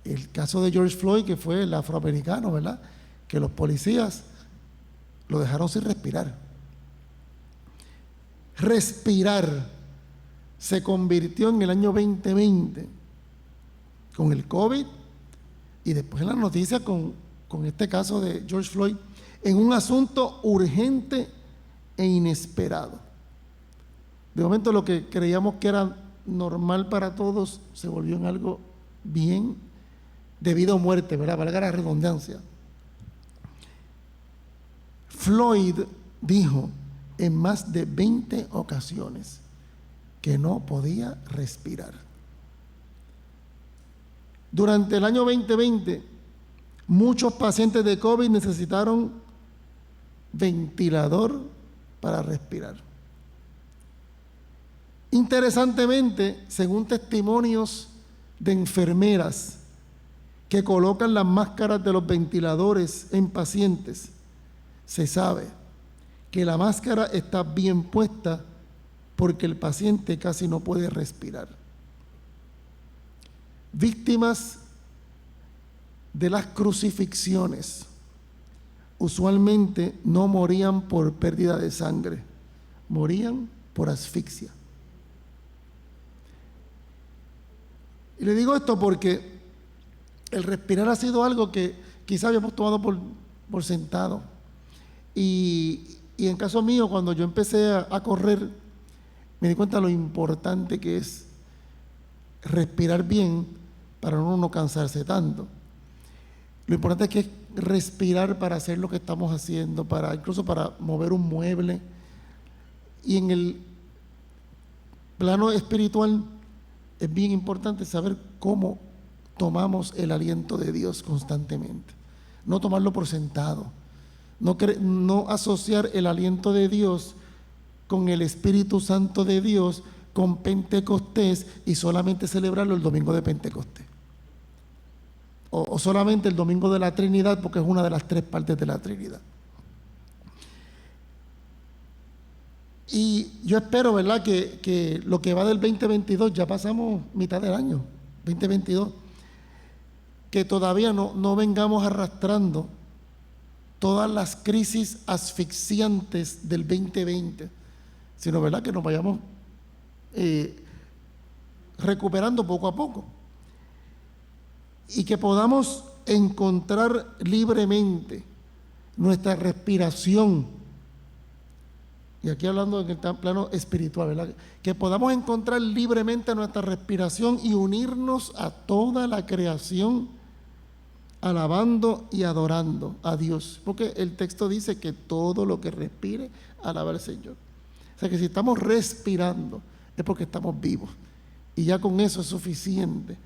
El caso de George Floyd, que fue el afroamericano, ¿verdad? Que los policías lo dejaron sin respirar. Respirar se convirtió en el año 2020 con el COVID y después en las noticias con este caso de George Floyd en un asunto urgente e inesperado. De momento lo que creíamos que era normal para todos se volvió en algo bien de vida o muerte, ¿verdad? Valga la redundancia. Floyd dijo en más de 20 ocasiones que no podía respirar. Durante el año 2020, muchos pacientes de COVID necesitaron ventilador para respirar. Interesantemente, según testimonios de enfermeras que colocan las máscaras de los ventiladores en pacientes, se sabe que la máscara está bien puesta porque el paciente casi no puede respirar. Víctimas de las crucifixiones usualmente no morían por pérdida de sangre, morían por asfixia. Y le digo esto porque el respirar ha sido algo que quizá habíamos tomado por sentado. Y en caso mío, cuando yo empecé a correr, me di cuenta de lo importante que es respirar bien para uno no cansarse tanto. Lo importante es que es respirar para hacer lo que estamos haciendo, incluso para mover un mueble. Y en el plano espiritual es bien importante saber cómo tomamos el aliento de Dios constantemente. No tomarlo por sentado. No asociar el aliento de Dios con el Espíritu Santo de Dios, con Pentecostés y solamente celebrarlo el domingo de Pentecostés. O solamente el domingo de la Trinidad, porque es una de las tres partes de la Trinidad. Y yo espero, ¿verdad?, que lo que va del 2022, ya pasamos mitad del año, 2022, que todavía no vengamos arrastrando todas las crisis asfixiantes del 2020, sino, ¿verdad?, que nos vayamos recuperando poco a poco y que podamos encontrar libremente nuestra respiración. Y aquí hablando en el plano espiritual, ¿verdad?, que podamos encontrar libremente nuestra respiración y unirnos a toda la creación alabando y adorando a Dios, porque el texto dice que todo lo que respire alaba al Señor. O sea que si estamos respirando es porque estamos vivos, y ya con eso es suficiente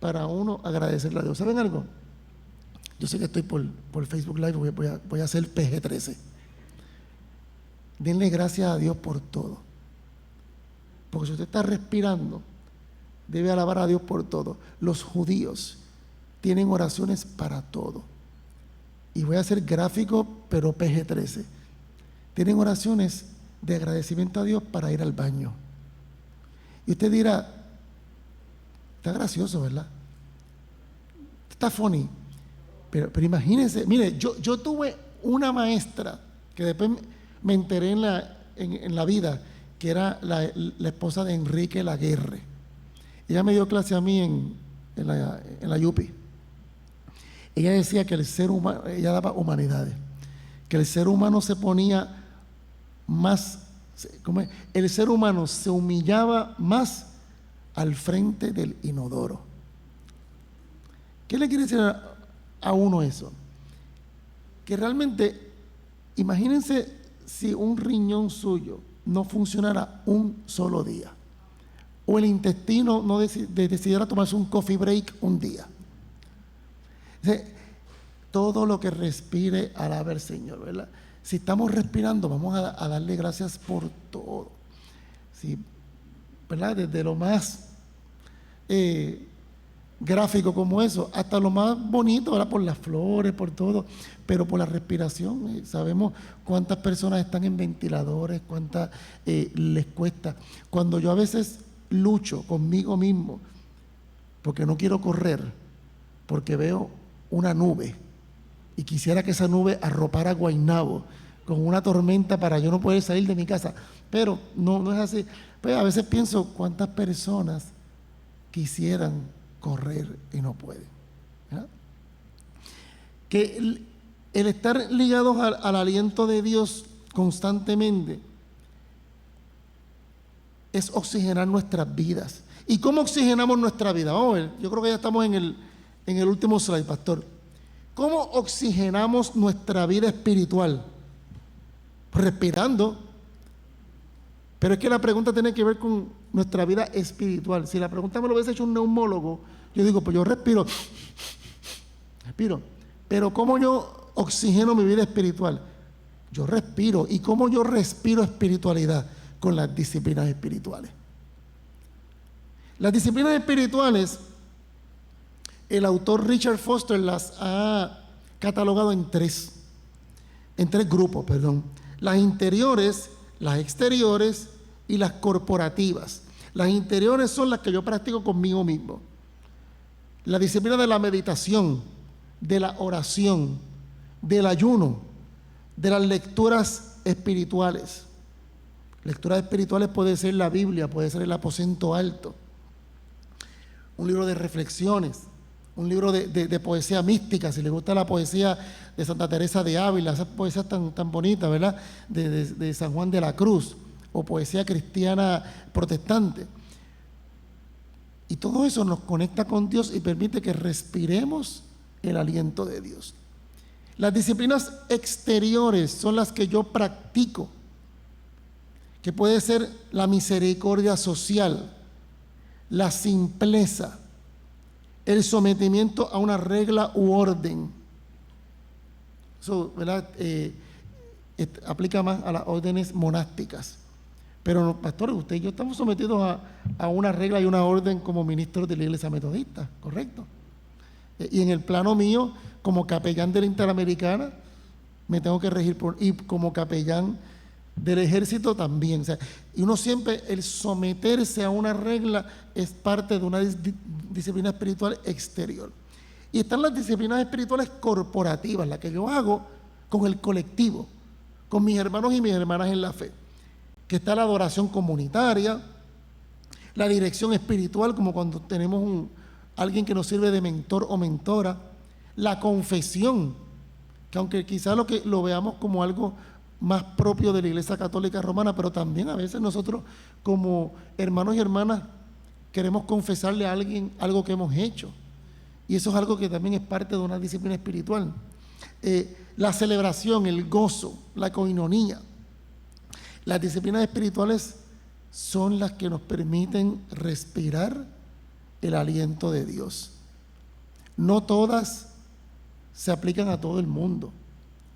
para uno agradecerle a Dios. ¿Saben algo? Yo sé que estoy por Facebook Live, voy a hacer PG-13. Denle gracias a Dios por todo, porque si usted está respirando, debe alabar a Dios por todo. Los judíos tienen oraciones para todo, y voy a hacer gráfico, pero PG-13. Tienen oraciones de agradecimiento a Dios para ir al baño. Y usted dirá, está gracioso, ¿verdad? Está funny. Pero imagínense, mire, yo tuve una maestra que después me enteré en la vida, que era la esposa de Enrique Laguerre. Ella me dio clase a mí en la Yupi. Ella decía que el ser humano, ella daba humanidades, que el ser humano se ponía más, el ser humano se humillaba más al frente del inodoro. ¿Qué le quiere decir a uno eso? Que realmente, imagínense si un riñón suyo no funcionara un solo día. o el intestino no decidiera tomarse un coffee break un día. Todo lo que respire, alaba al Señor, ¿verdad? Si estamos respirando, vamos a darle gracias por todo. Sí, ¿verdad? Desde lo más gráfico como eso, hasta lo más bonito, ¿verdad? Por las flores, por todo, pero por la respiración. Sabemos cuántas personas están en ventiladores, cuántas les cuesta. Cuando yo a veces lucho conmigo mismo, porque no quiero correr, porque veo una nube y quisiera que esa nube arropara Guaynabo con una tormenta para yo no poder salir de mi casa, pero no es así. Pues a veces pienso cuántas personas quisieran correr y no pueden, ¿verdad? Que el estar ligados al aliento de Dios constantemente es oxigenar nuestras vidas. ¿Y cómo oxigenamos nuestra vida? Vamos a ver, yo creo que ya estamos en el último slide, pastor. ¿Cómo oxigenamos nuestra vida espiritual? Respirando. Pero es que la pregunta tiene que ver con nuestra vida espiritual. Si la pregunta me lo hubiese hecho un neumólogo, yo digo, pues yo respiro. Pero ¿cómo yo oxigeno mi vida espiritual? Yo respiro. ¿Y cómo yo respiro espiritualidad? Con las disciplinas espirituales. Las disciplinas espirituales, el autor Richard Foster las ha catalogado en tres grupos, perdón. Las interiores, las exteriores y las corporativas. Las interiores son las que yo practico conmigo mismo. La disciplina de la meditación, de la oración, del ayuno, de las lecturas espirituales. Lecturas espirituales puede ser la Biblia, puede ser el aposento alto, un libro de reflexiones, un libro de poesía mística, si le gusta la poesía de Santa Teresa de Ávila, esas poesías tan bonitas, ¿verdad? De San Juan de la Cruz, o poesía cristiana protestante. Y todo eso nos conecta con Dios y permite que respiremos el aliento de Dios. Las disciplinas exteriores son las que yo practico, que puede ser la misericordia social, la simpleza, el sometimiento a una regla u orden. Eso, ¿verdad? Aplica más a las órdenes monásticas. Pero, pastor, usted y yo estamos sometidos a una regla y una orden como ministros de la Iglesia Metodista, ¿correcto? Y en el plano mío, como capellán de la Interamericana, me tengo que regir y como capellán del ejército también. O sea, y uno siempre, el someterse a una regla es parte de una disciplina espiritual exterior. Y están las disciplinas espirituales corporativas, las que yo hago con el colectivo, con mis hermanos y mis hermanas en la fe. Que está la adoración comunitaria, la dirección espiritual, como cuando tenemos alguien que nos sirve de mentor o mentora, la confesión, que aunque quizás lo veamos como algo más propio de la Iglesia Católica Romana, pero también a veces nosotros como hermanos y hermanas queremos confesarle a alguien algo que hemos hecho, y eso es algo que también es parte de una disciplina espiritual. La celebración, el gozo, la coinonía. Las disciplinas espirituales son las que nos permiten respirar el aliento de Dios. No todas se aplican a todo el mundo,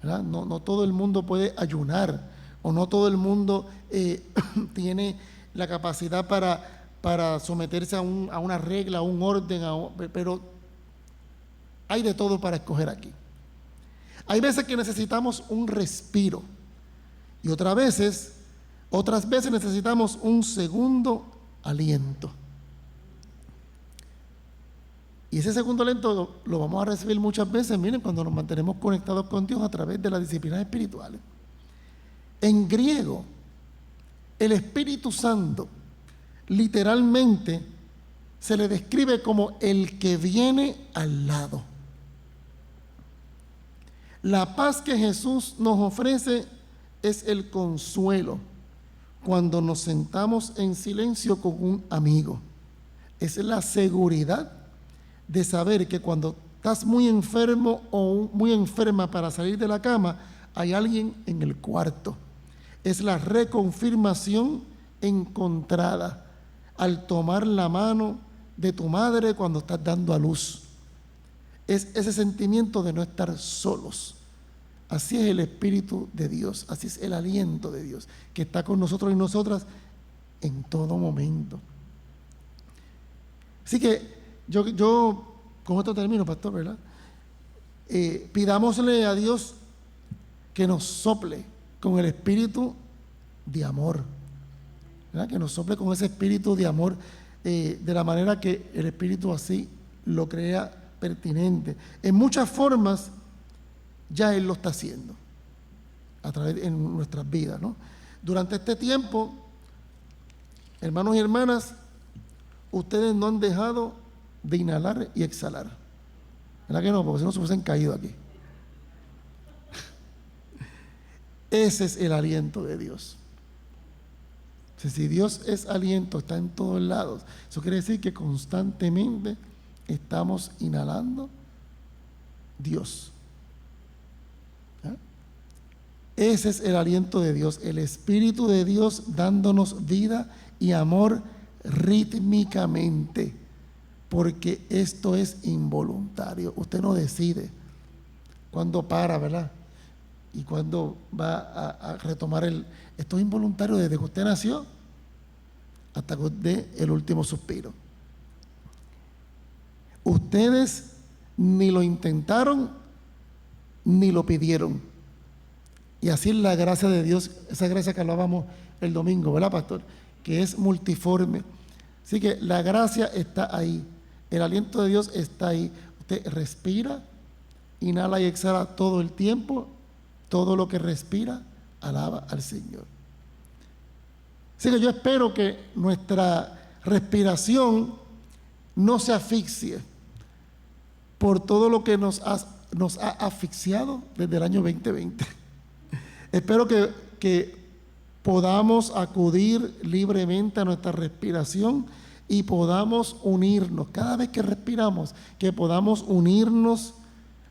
¿verdad? No todo el mundo puede ayunar, o no todo el mundo tiene la capacidad para someterse a una regla, a un orden, pero hay de todo para escoger aquí. Hay veces que necesitamos un respiro y otras veces necesitamos un segundo aliento. Y ese segundo aliento lo vamos a recibir muchas veces, miren, cuando nos mantenemos conectados con Dios a través de las disciplinas espirituales. En griego, el Espíritu Santo literalmente se le describe como el que viene al lado. La paz que Jesús nos ofrece es el consuelo cuando nos sentamos en silencio con un amigo. Es la seguridad de saber que cuando estás muy enfermo o muy enferma para salir de la cama, hay alguien en el cuarto. Es la reconfirmación encontrada. al tomar la mano de tu madre cuando estás dando a luz. Es ese sentimiento de no estar solos. Así es el Espíritu de Dios, así es el aliento de Dios, que está con nosotros y nosotras en todo momento. Así que yo con esto termino, pastor, ¿verdad? Pidámosle a Dios que nos sople con el espíritu de amor, ¿verdad? Que nos sople con ese espíritu de amor de la manera que el Espíritu así lo crea pertinente. En muchas formas ya Él lo está haciendo a través de nuestras vidas, ¿no? Durante este tiempo, hermanos y hermanas, ustedes no han dejado de inhalar y exhalar. ¿Verdad que no? Porque si no se hubiesen caído aquí. Ese es el aliento de Dios. Si Dios es aliento, está en todos lados. Eso quiere decir que constantemente estamos inhalando Dios. ¿Ah? Ese es el aliento de Dios, el Espíritu de Dios dándonos vida y amor rítmicamente, porque esto es involuntario. Usted no decide cuándo para, ¿verdad? Y cuándo va a retomar esto es involuntario desde que usted nació hasta que dé el último suspiro. Ustedes ni lo intentaron ni lo pidieron. Y así es la gracia de Dios, esa gracia que hablábamos el domingo, ¿verdad, pastor? Que es multiforme. Así que la gracia está ahí, el aliento de Dios está ahí. Usted respira, inhala y exhala todo el tiempo. Todo lo que respira, alaba al Señor. Así que yo espero que nuestra respiración no se asfixie por todo lo que nos ha asfixiado desde el año 2020. Espero que podamos acudir libremente a nuestra respiración y podamos unirnos, cada vez que respiramos, que podamos unirnos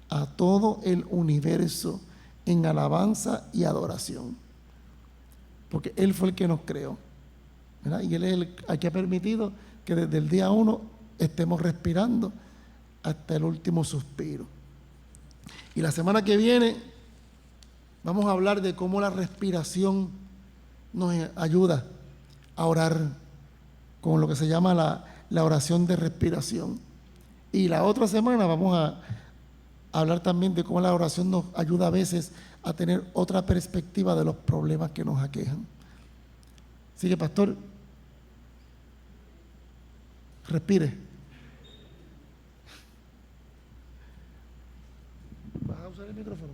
a todo el universo en alabanza y adoración, porque Él fue el que nos creó, ¿verdad? Y Él es el que ha permitido que desde el día 1 estemos respirando hasta el último suspiro. Y la semana que viene vamos a hablar de cómo la respiración nos ayuda a orar con lo que se llama la oración de respiración. Y la otra semana vamos a hablar también de cómo la oración nos ayuda a veces a tener otra perspectiva de los problemas que nos aquejan. Así que, pastor, respire. ¿Vas a usar el micrófono?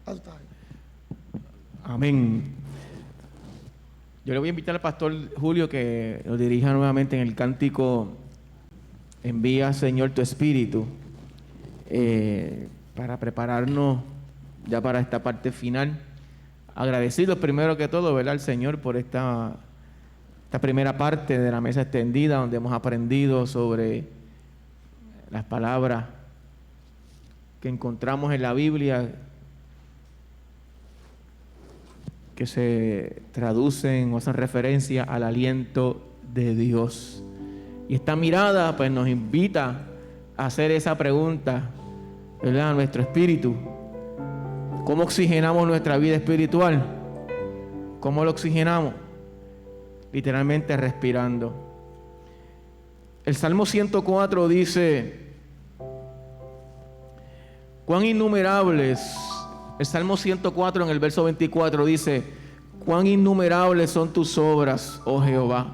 Alta. Amén. Yo le voy a invitar al pastor Julio que nos dirija nuevamente en el cántico Envía, Señor, tu Espíritu, para prepararnos ya para esta parte final. Agradecidos primero que todo, ¿verdad?, al Señor por esta primera parte de la mesa extendida, donde hemos aprendido sobre las palabras que encontramos en la Biblia, que se traducen o hacen referencia al aliento de Dios. Y esta mirada pues nos invita a hacer esa pregunta, ¿verdad?, a nuestro espíritu. ¿Cómo oxigenamos nuestra vida espiritual? ¿Cómo lo oxigenamos? Literalmente respirando. El Salmo 104 dice, cuán innumerables, el Salmo 104 en el verso 24 dice, cuán innumerables son tus obras, oh Jehová.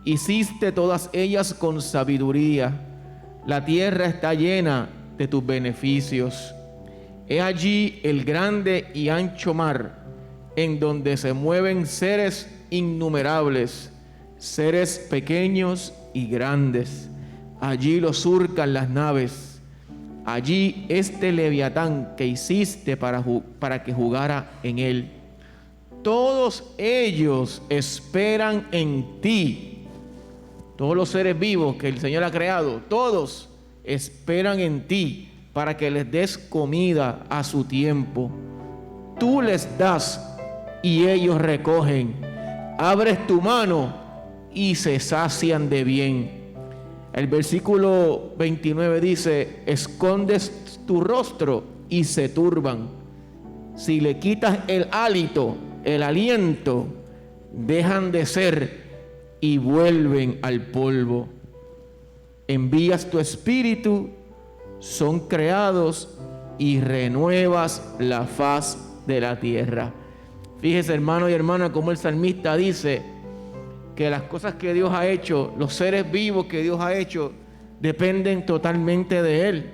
Hiciste todas ellas con sabiduría. La tierra está llena de tus beneficios. He allí el grande y ancho mar, en donde se mueven seres innumerables, seres pequeños y grandes. Allí lo surcan las naves. Allí este leviatán que hiciste para que jugara en él. Todos ellos esperan en ti. Todos los seres vivos que el Señor ha creado, todos esperan en ti para que les des comida a su tiempo. Tú les das y ellos recogen. abres tu mano y se sacian de bien. El versículo 29 dice, escondes tu rostro y se turban. Si le quitas el hálito, el aliento, dejan de ser y vuelven al polvo. Envías tu espíritu, son creados y renuevas la faz de la tierra. Fíjese, hermano y hermana, como el salmista dice que las cosas que Dios ha hecho, los seres vivos que Dios ha hecho, dependen totalmente de Él.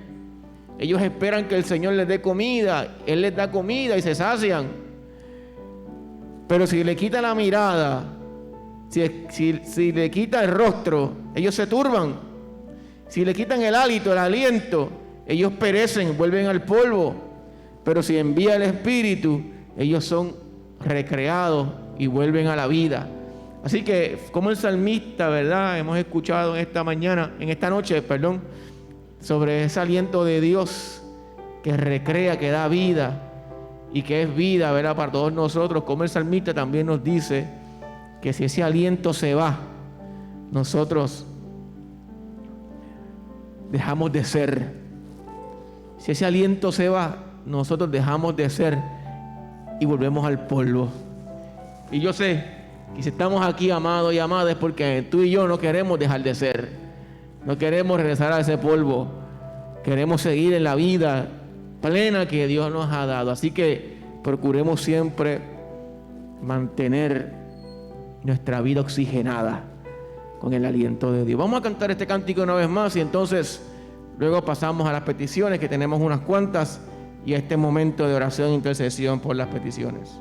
Ellos esperan que el Señor les dé comida, Él les da comida y se sacian. Pero si le quita la mirada, si le quita el rostro, ellos se turban. Si le quitan el hálito, el aliento, ellos perecen, vuelven al polvo. Pero si envía el Espíritu, ellos son recreados y vuelven a la vida. Así que, como el salmista, ¿verdad? Hemos escuchado en esta noche, sobre ese aliento de Dios que recrea, que da vida y que es vida, ¿verdad? Para todos nosotros. Como el salmista también nos dice que si ese aliento se va, nosotros dejamos de ser. Si ese aliento se va, nosotros dejamos de ser y volvemos al polvo. Y yo sé que si estamos aquí, amados y amadas, es porque tú y yo no queremos dejar de ser. No queremos regresar a ese polvo. Queremos seguir en la vida plena que Dios nos ha dado. Así que procuremos siempre mantener nuestra vida oxigenada con el aliento de Dios. Vamos a cantar este cántico una vez más y entonces luego pasamos a las peticiones, que tenemos unas cuantas, y a este momento de oración e intercesión por las peticiones.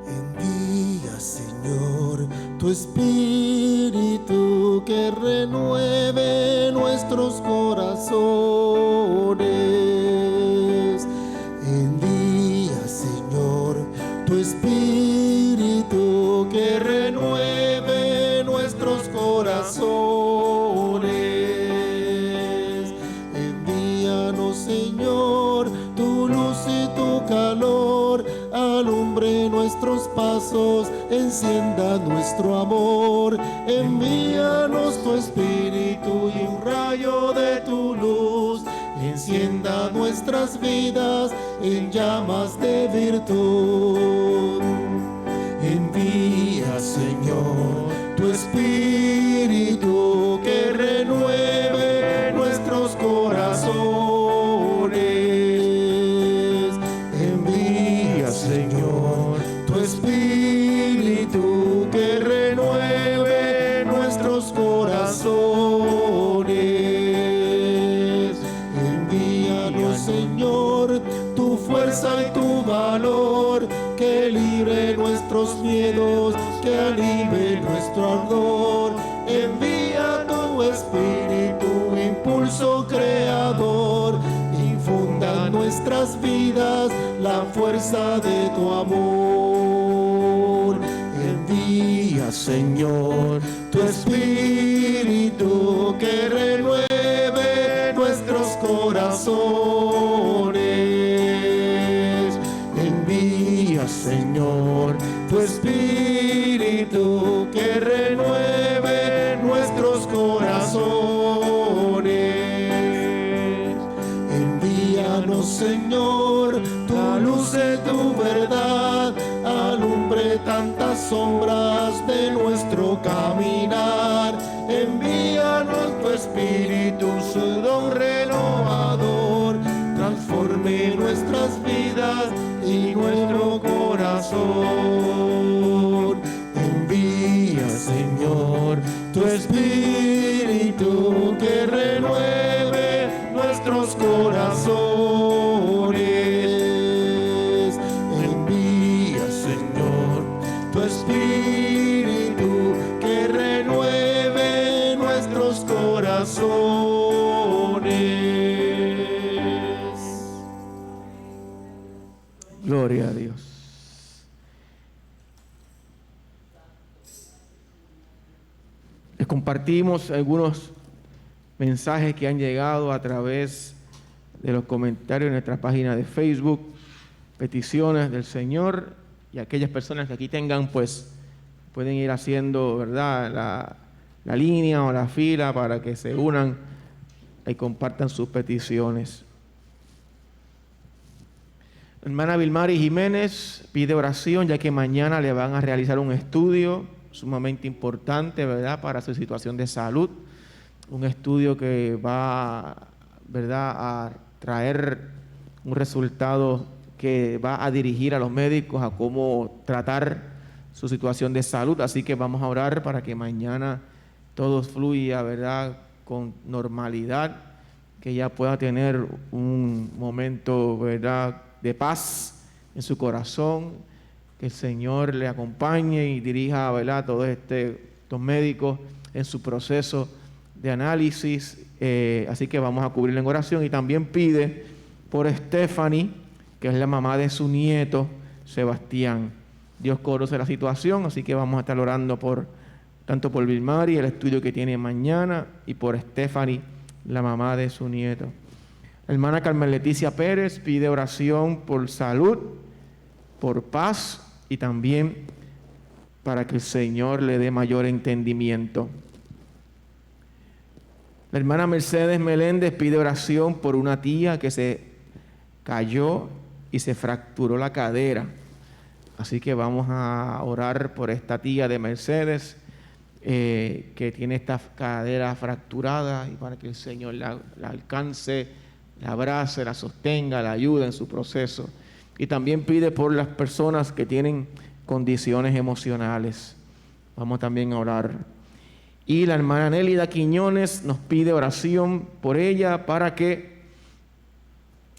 Envía, Señor, tu Espíritu que renueve nuestros corazones. Envía, Señor, tu Espíritu que renueve nuestros corazones. Envíanos, Señor, tu luz y tu calor, alumbre nuestros pasos, encienda nuestro amor. Envíanos tu Espíritu y un rayo de tu luz, encienda nuestras vidas en llamas de virtud. Envía, Señor, tu Espíritu que renueve nuestros corazones. Envía, Señor, tu Espíritu que renueve nuestros corazones. Envíanos, Señor, tu fuerza y tu valor, que libre nuestros miedos, que alivie nuestro ardor. Envía tu Espíritu, impulso creador, infunda en nuestras vidas la fuerza de tu amor. Envía, Señor, tu Espíritu que renueve nuestros corazones. Envía, Señor, tu Espíritu que renueve nuestros corazones. Envíanos, Señor, tu luz de tu verdad, alumbre tantas sombras de nuestro caminar. Envíanos tu Espíritu, su don renovador, transforme nuestras vidas y nuestro corazón. Envía, Señor, tu Espíritu que renueve nuestros corazones. Envía, Señor, tu Espíritu que renueve nuestros corazones. Gloria a Dios. Les compartimos algunos mensajes que han llegado a través de los comentarios en nuestra página de Facebook, peticiones del Señor, y aquellas personas que aquí tengan, pues pueden ir haciendo, ¿verdad?, la línea o la fila para que se unan y compartan sus peticiones. La hermana Vilmari Jiménez pide oración, ya que mañana le van a realizar un estudio sumamente importante, ¿verdad?, para su situación de salud. Un estudio que va, ¿verdad?, a traer un resultado que va a dirigir a los médicos a cómo tratar su situación de salud. Así que vamos a orar para que mañana todo fluya, ¿verdad?, con normalidad, que ella pueda tener un momento, ¿verdad?, de paz en su corazón, que el Señor le acompañe y dirija, ¿verdad?, todos estos médicos en su proceso de análisis. Así que vamos a cubrirla en oración. Y también pide por Stephanie, que es la mamá de su nieto Sebastián. Dios conoce la situación, así que vamos a estar orando tanto por Vilmari, el estudio que tiene mañana, y por Stephanie, la mamá de su nieto. La hermana Carmen Leticia Pérez pide oración por salud, por paz y también para que el Señor le dé mayor entendimiento. La hermana Mercedes Meléndez pide oración por una tía que se cayó y se fracturó la cadera. Así que vamos a orar por esta tía de Mercedes que tiene esta cadera fracturada, y para que el Señor la alcance, la abrace, la sostenga, la ayude en su proceso. Y también pide por las personas que tienen condiciones emocionales. Vamos también a orar. Y la hermana Nélida Quiñones nos pide oración por ella para que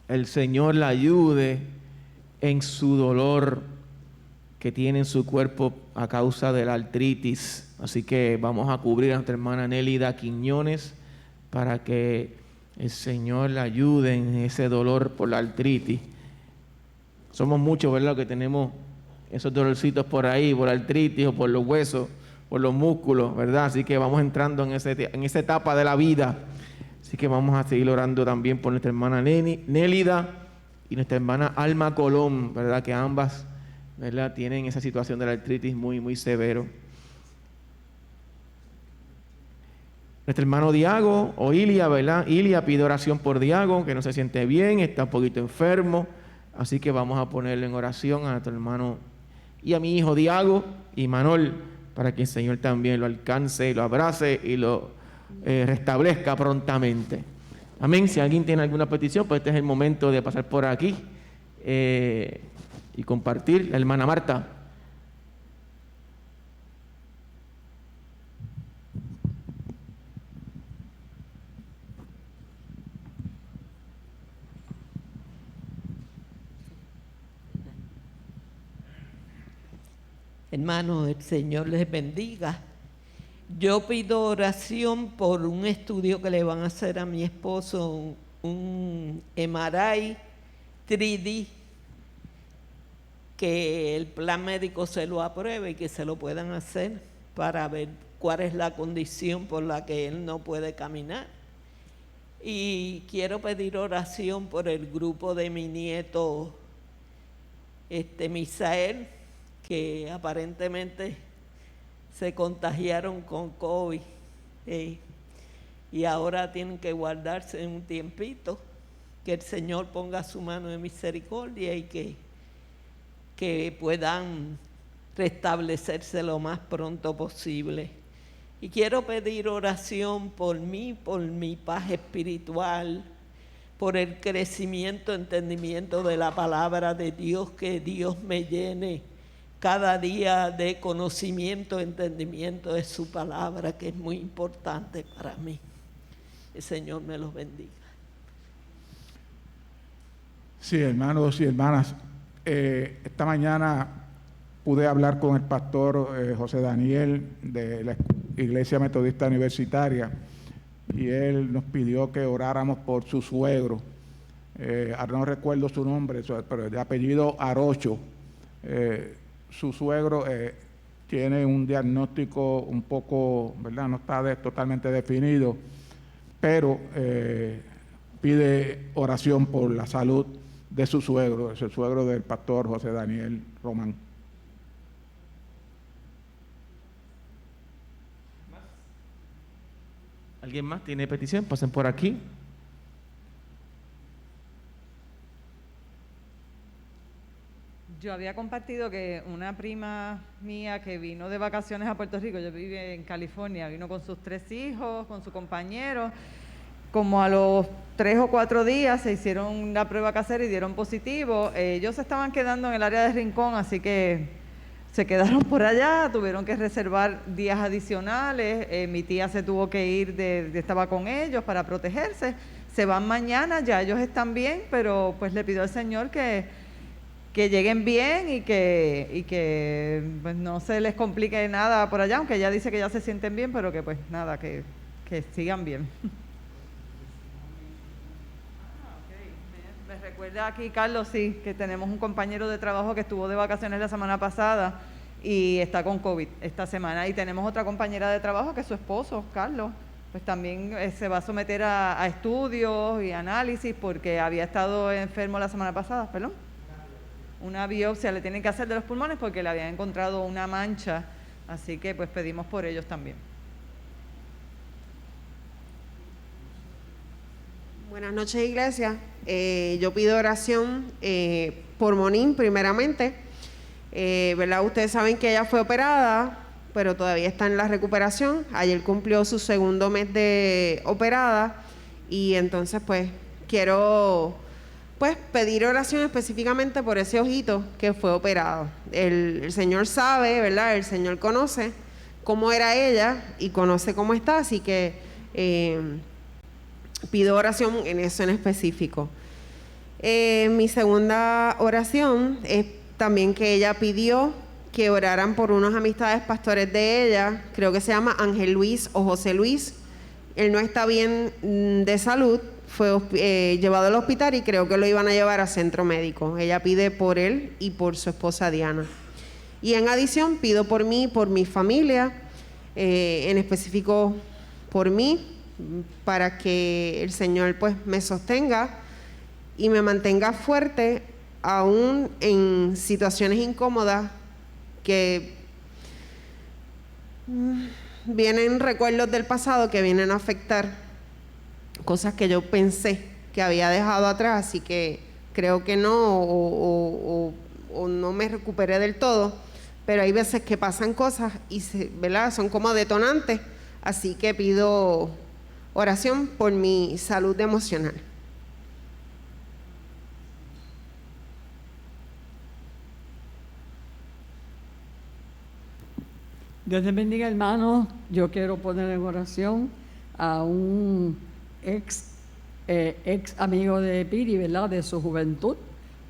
el Señor la ayude en su dolor que tiene en su cuerpo a causa de la artritis. Así que vamos a cubrir a nuestra hermana Nélida Quiñones para que el Señor la ayude en ese dolor por la artritis. Somos muchos, ¿verdad?, que tenemos esos dolorcitos por ahí, por la artritis o por los huesos, por los músculos, ¿verdad? Así que vamos entrando en esa etapa de la vida. Así que vamos a seguir orando también por nuestra hermana Nélida y nuestra hermana Alma Colón, ¿verdad?, que ambas, ¿verdad?, tienen esa situación de la artritis muy, muy severo. Nuestro hermano Diago, o Ilia, ¿verdad? Ilia pide oración por Diago, que no se siente bien, está un poquito enfermo. Así que vamos a ponerle en oración a nuestro hermano y a mi hijo Diago y Manol, para que el Señor también lo alcance, lo abrace y lo restablezca prontamente. Amén. Si alguien tiene alguna petición, pues este es el momento de pasar por aquí y compartir. La hermana Marta. Hermanos, el Señor les bendiga. Yo pido oración por un estudio que le van a hacer a mi esposo, un MRI 3D, que el plan médico se lo apruebe y que se lo puedan hacer para ver cuál es la condición por la que él no puede caminar. Y quiero pedir oración por el grupo de mi nieto Misael, que aparentemente se contagiaron con COVID y ahora tienen que guardarse un tiempito. Que el Señor ponga su mano de misericordia y que puedan restablecerse lo más pronto posible. Y quiero pedir oración por mí, por mi paz espiritual, por el crecimiento, entendimiento de la palabra de Dios, que Dios me llene cada día de conocimiento, entendimiento de su palabra, que es muy importante para mí. El Señor me los bendiga. Sí, hermanos y hermanas, esta mañana pude hablar con el pastor José Daniel de la Iglesia Metodista Universitaria, y él nos pidió que oráramos por su suegro. No recuerdo su nombre, pero de apellido Arocho. Su suegro tiene un diagnóstico un poco, ¿verdad?, no está totalmente definido, pero pide oración por la salud de su suegro, es el suegro del pastor José Daniel Román. ¿Alguien más tiene petición? Pasen por aquí. Yo había compartido que una prima mía que vino de vacaciones a Puerto Rico, yo vivo en California, vino con sus 3 hijos, con su compañero, como a los 3 o 4 días se hicieron la prueba casera y dieron positivo. Ellos se estaban quedando en el área de Rincón, así que se quedaron por allá, tuvieron que reservar días adicionales. Mi tía se tuvo que ir, estaba con ellos para protegerse. Se van mañana, ya ellos están bien, pero pues le pido al Señor que lleguen bien y que pues, no se les complique nada por allá, aunque ella dice que ya se sienten bien, pero que pues nada, que sigan bien. Me recuerda aquí, Carlos, sí, que tenemos un compañero de trabajo que estuvo de vacaciones la semana pasada y está con COVID esta semana. Y tenemos otra compañera de trabajo que su esposo, Carlos, pues también se va a someter a estudios y análisis porque había estado enfermo la semana pasada, perdón. Una biopsia le tienen que hacer de los pulmones porque le habían encontrado una mancha, así que pues pedimos por ellos también. Buenas noches, iglesia. Yo pido oración por Monín primeramente. ¿Verdad? Ustedes saben que ella fue operada, pero todavía está en la recuperación. Ayer cumplió su 2º mes de operada y entonces pues quiero pedir oración específicamente por ese ojito que fue operado. El Señor sabe, ¿verdad? El Señor conoce cómo era ella y conoce cómo está, así que pido oración en eso en específico. Mi segunda oración es también que ella pidió que oraran por unas amistades pastores de ella, creo que se llama Ángel Luis o José Luis. Él no está bien de salud, fue llevado al hospital y creo que lo iban a llevar a centro médico. Ella pide por él y por su esposa Diana. Y en adición pido por mí y por mi familia, en específico por mí, para que el Señor pues me sostenga y me mantenga fuerte aún en situaciones incómodas que vienen recuerdos del pasado que vienen a afectar cosas que yo pensé que había dejado atrás, así que creo que no o no me recuperé del todo, pero hay veces que pasan cosas y ¿verdad? Son como detonantes, así que pido oración por mi salud emocional. Dios les bendiga, hermanos. Yo quiero poner en oración a un ex amigo de Piri, ¿verdad? De su juventud,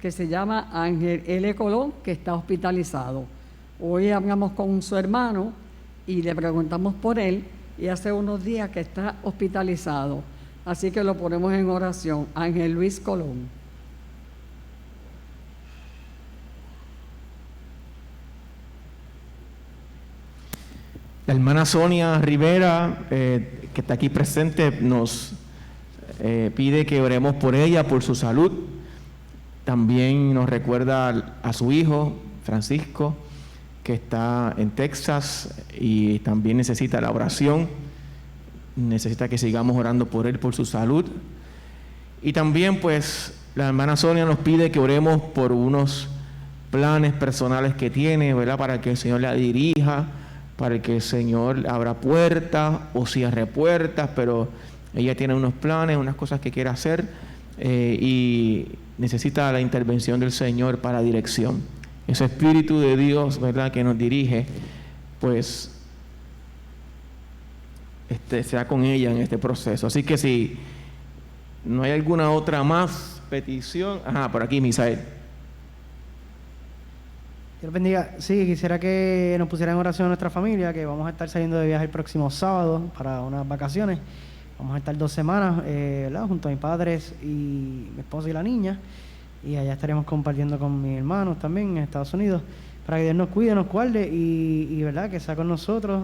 que se llama Ángel L. Colón, que está hospitalizado. Hoy hablamos con su hermano y le preguntamos por él, y hace unos días que está hospitalizado. Así que lo ponemos en oración. Ángel Luis Colón. La hermana Sonia Rivera, que está aquí presente, nos pide que oremos por ella, por su salud. También nos recuerda a su hijo, Francisco, que está en Texas y también necesita la oración. Necesita que sigamos orando por él, por su salud. Y también, pues, la hermana Sonia nos pide que oremos por unos planes personales que tiene, ¿verdad? Para que el Señor la dirija, para que el Señor abra puertas o cierre puertas, pero ella tiene unos planes, unas cosas que quiere hacer y necesita la intervención del Señor para dirección. Ese Espíritu de Dios, ¿verdad?, que nos dirige, pues sea con ella en este proceso. Así que si no hay alguna otra más petición, por aquí Misael. Dios bendiga. Sí, quisiera que nos pusieran en oración a nuestra familia, que vamos a estar saliendo de viaje el próximo sábado para unas vacaciones. Vamos a estar 2 semanas, ¿verdad? Junto a mis padres y mi esposa y la niña. Y allá estaremos compartiendo con mis hermanos también en Estados Unidos, para que Dios nos cuide, nos guarde y ¿verdad?, que sea con nosotros.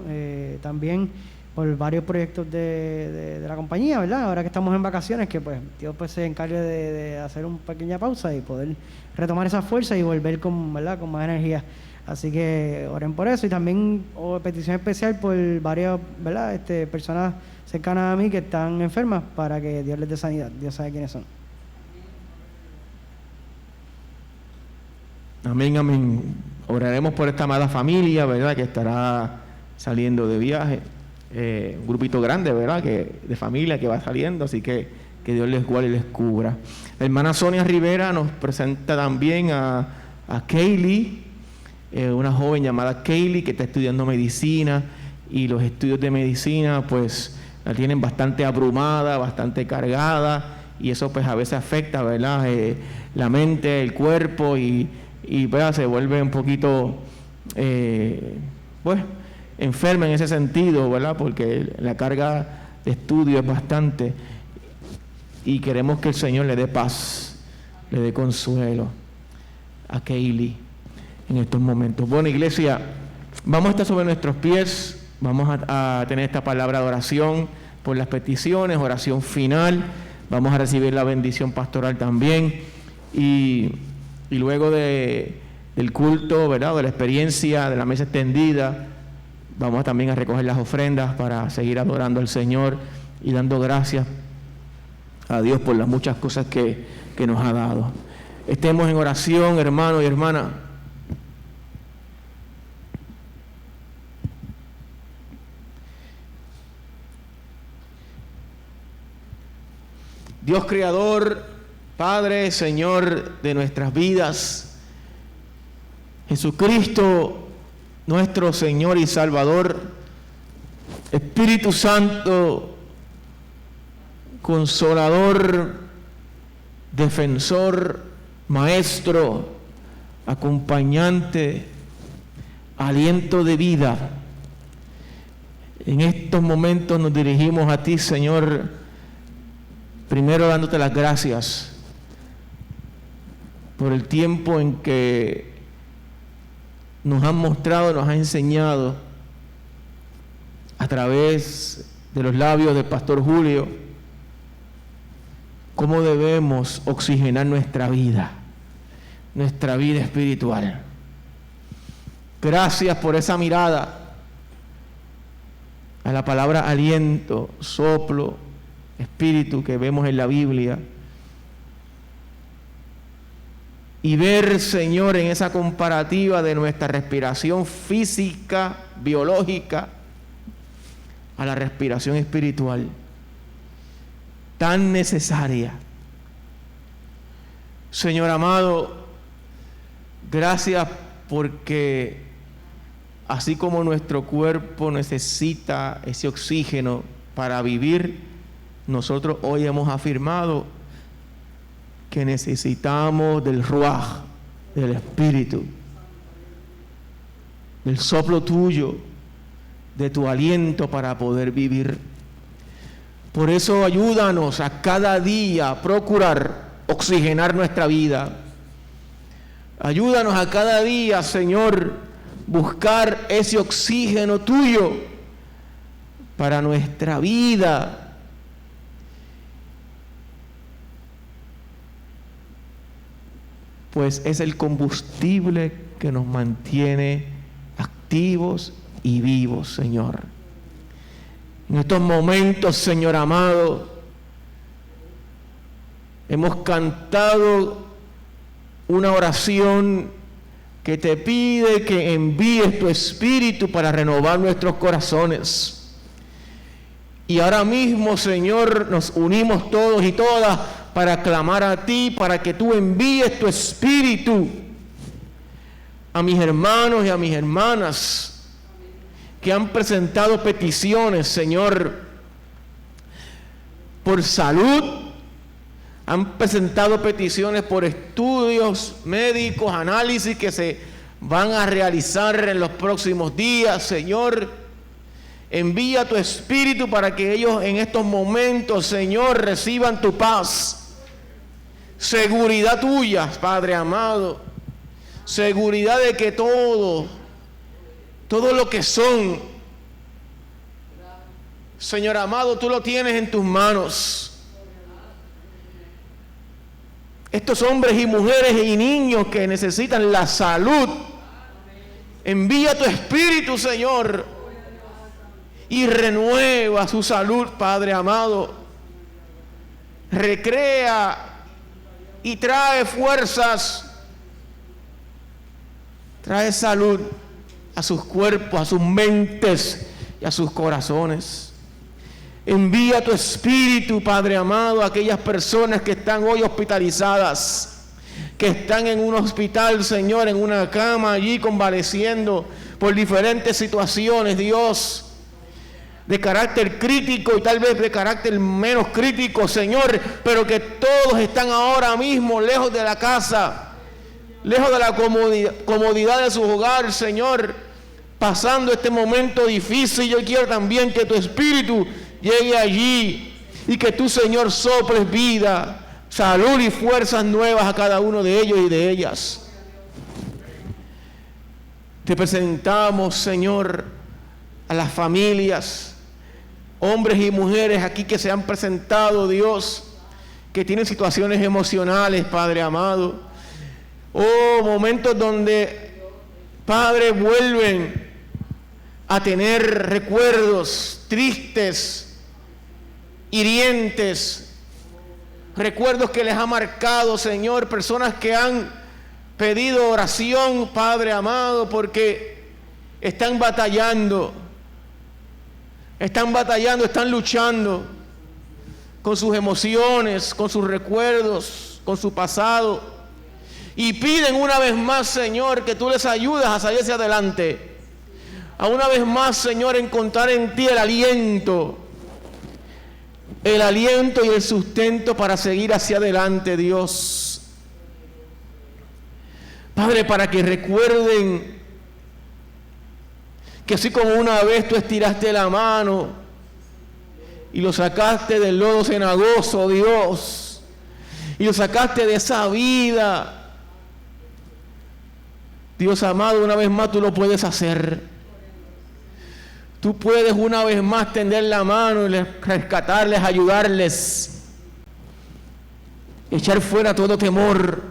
También por varios proyectos de la compañía, ¿verdad? Ahora que estamos en vacaciones, que pues Dios pues se encargue de hacer una pequeña pausa y poder retomar esa fuerza y volver con, ¿verdad?, con más energía Así que oren por eso. Y también petición especial por varias, ¿verdad? Personas cercanas a mí que están enfermas, para que Dios les dé sanidad. Dios sabe quiénes son. Amén, amén. Oraremos por esta amada familia, ¿verdad?, que estará saliendo de viaje. Un grupito grande, ¿verdad?, de familia que va saliendo, así que Dios les guarde y les cubra. La hermana Sonia Rivera nos presenta también a Kaylee, una joven llamada Kaylee que está estudiando medicina, y los estudios de medicina pues la tienen bastante abrumada, bastante cargada, y eso pues a veces afecta, ¿verdad?, la mente, el cuerpo, y ¿verdad?, se vuelve un poquito pues enferma en ese sentido, ¿verdad?, porque la carga de estudio es bastante, y queremos que el Señor le dé paz, le dé consuelo a Kaylee en estos momentos. Bueno, iglesia, vamos a estar sobre nuestros pies, vamos a tener esta palabra de oración por las peticiones, oración final, vamos a recibir la bendición pastoral también, y luego del culto, ¿verdad?, de la experiencia de la mesa extendida, vamos también a recoger las ofrendas para seguir adorando al Señor y dando gracias a Dios por las muchas cosas que nos ha dado. Estemos en oración, hermano y hermana. Dios creador, Padre, Señor de nuestras vidas, Jesucristo, nuestro Señor y Salvador, Espíritu Santo, Consolador, Defensor, Maestro, Acompañante, Aliento de vida. En estos momentos nos dirigimos a ti, Señor, primero dándote las gracias por el tiempo en que nos han mostrado, nos han enseñado a través de los labios del pastor Julio cómo debemos oxigenar nuestra vida espiritual. Gracias por esa mirada a la palabra aliento, soplo, espíritu que vemos en la Biblia. Y ver, Señor, en esa comparativa de nuestra respiración física, biológica, a la respiración espiritual, tan necesaria. Señor amado, gracias porque así como nuestro cuerpo necesita ese oxígeno para vivir, nosotros hoy hemos afirmado que necesitamos del Ruaj, del Espíritu, del soplo tuyo, de tu aliento para poder vivir. Por eso ayúdanos a cada día a procurar oxigenar nuestra vida. Ayúdanos a cada día, Señor, buscar ese oxígeno tuyo para nuestra vida. Pues es el combustible que nos mantiene activos y vivos, Señor. En estos momentos, Señor amado, hemos cantado una oración que te pide que envíes tu Espíritu para renovar nuestros corazones. Y ahora mismo, Señor, nos unimos todos y todas para clamar a ti, para que tú envíes tu Espíritu a mis hermanos y a mis hermanas que han presentado peticiones, Señor, por salud, han presentado peticiones por estudios médicos, análisis que se van a realizar en los próximos días, Señor. Envía tu Espíritu para que ellos en estos momentos, Señor, reciban tu paz, seguridad tuya, Padre amado, seguridad de que todo lo que son, Señor amado, tú lo tienes en tus manos. Estos hombres y mujeres y niños que necesitan la salud Envía tu Espíritu, Señor, y renueva su salud, Padre amado. Recrea y trae fuerzas, trae salud a sus cuerpos, a sus mentes y a sus corazones. Envía tu Espíritu, Padre amado, a aquellas personas que están hoy hospitalizadas, que están en un hospital, Señor, en una cama allí convaleciendo por diferentes situaciones, Dios, de carácter crítico y tal vez de carácter menos crítico, Señor, pero que todos están ahora mismo lejos de la casa, lejos de la comodidad de su hogar, Señor, pasando este momento difícil. Yo quiero también que tu Espíritu llegue allí y que tú, Señor, soples vida, salud y fuerzas nuevas a cada uno de ellos y de ellas. Te presentamos, Señor, a las familias, hombres y mujeres aquí que se han presentado, Dios, que tienen situaciones emocionales, Padre amado. Oh, momentos donde, Padre, vuelven a tener recuerdos tristes, hirientes, recuerdos que les ha marcado, Señor, personas que han pedido oración, Padre amado, porque están batallando, están luchando con sus emociones, con sus recuerdos, con su pasado, y piden una vez más, Señor, que tú les ayudes a salir hacia adelante, a una vez más, Señor, encontrar en ti el aliento y el sustento para seguir hacia adelante, Dios. Padre, para que recuerden que así como una vez tú estiraste la mano y lo sacaste del lodo cenagoso, Dios, y lo sacaste de esa vida, Dios amado, una vez más tú lo puedes hacer. Tú puedes una vez más tender la mano y rescatarles, ayudarles, echar fuera todo temor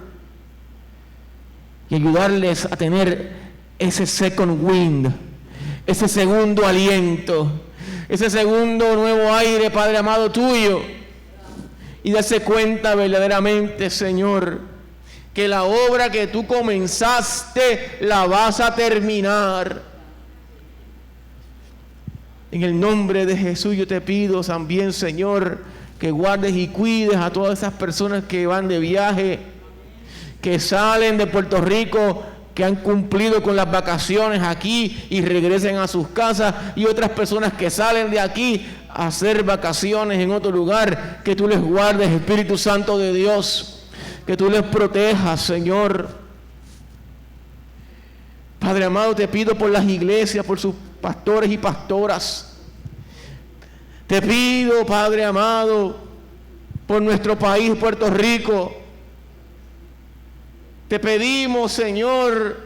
y ayudarles a tener ese second wind, ese segundo aliento, ese segundo nuevo aire, Padre amado, tuyo, y darse cuenta verdaderamente, Señor, que la obra que tú comenzaste la vas a terminar. En el nombre de Jesús yo te pido también, Señor, que guardes y cuides a todas esas personas que van de viaje, que salen de Puerto Rico, que han cumplido con las vacaciones aquí y regresen a sus casas, y otras personas que salen de aquí a hacer vacaciones en otro lugar. Que tú les guardes, Espíritu Santo de Dios, que tú les protejas, Señor. Padre amado, te pido por las iglesias, por sus pastores y pastoras. Te pido, Padre amado, por nuestro país, Puerto Rico. Te pedimos, Señor,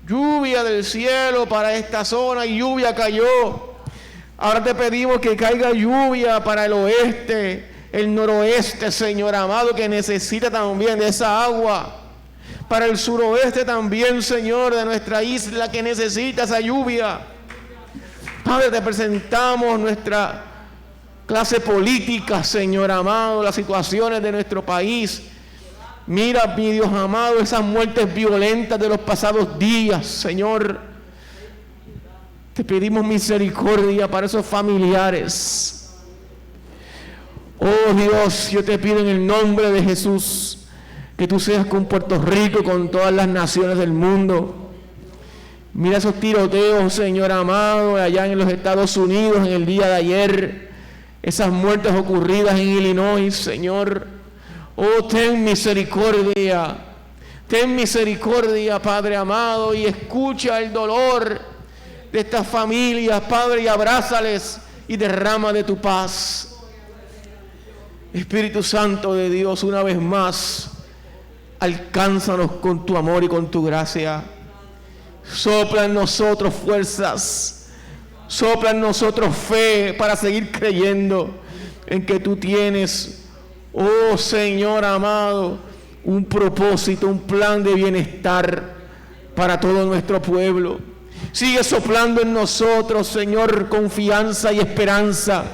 lluvia del cielo para esta zona, y lluvia cayó. Ahora te pedimos que caiga lluvia para el oeste, el noroeste, Señor amado, que necesita también de esa agua. Para el suroeste también, Señor, de nuestra isla, que necesita esa lluvia. Padre, te presentamos nuestra clase política, Señor amado, las situaciones de nuestro país. Mira, mi Dios amado, esas muertes violentas de los pasados días, Señor. Te pedimos misericordia para esos familiares. Oh Dios, yo te pido en el nombre de Jesús que tú seas con Puerto Rico, con todas las naciones del mundo. Mira esos tiroteos, Señor amado, allá en los Estados Unidos en el día de ayer, esas muertes ocurridas en Illinois, Señor. Oh, ten misericordia, Padre amado, y escucha el dolor de estas familias, Padre, y abrázales y derrama de tu paz. Espíritu Santo de Dios, una vez más, alcánzanos con tu amor y con tu gracia. Sopla en nosotros fuerzas, sopla en nosotros fe para seguir creyendo en que tú tienes, oh Señor amado, un propósito, un plan de bienestar para todo nuestro pueblo. Sigue soplando en nosotros, Señor, confianza y esperanza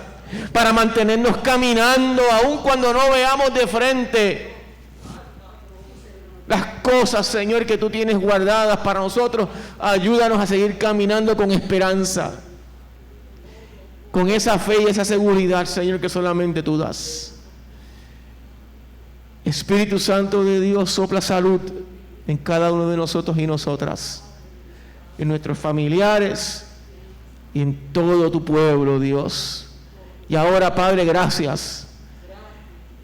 para mantenernos caminando, aun cuando no veamos de frente las cosas, Señor, que tú tienes guardadas para nosotros. Ayúdanos a seguir caminando con esperanza, con esa fe y esa seguridad, Señor, que solamente tú das. Espíritu Santo de Dios, sopla salud en cada uno de nosotros y nosotras, en nuestros familiares y en todo tu pueblo, Dios. Y ahora, Padre, gracias.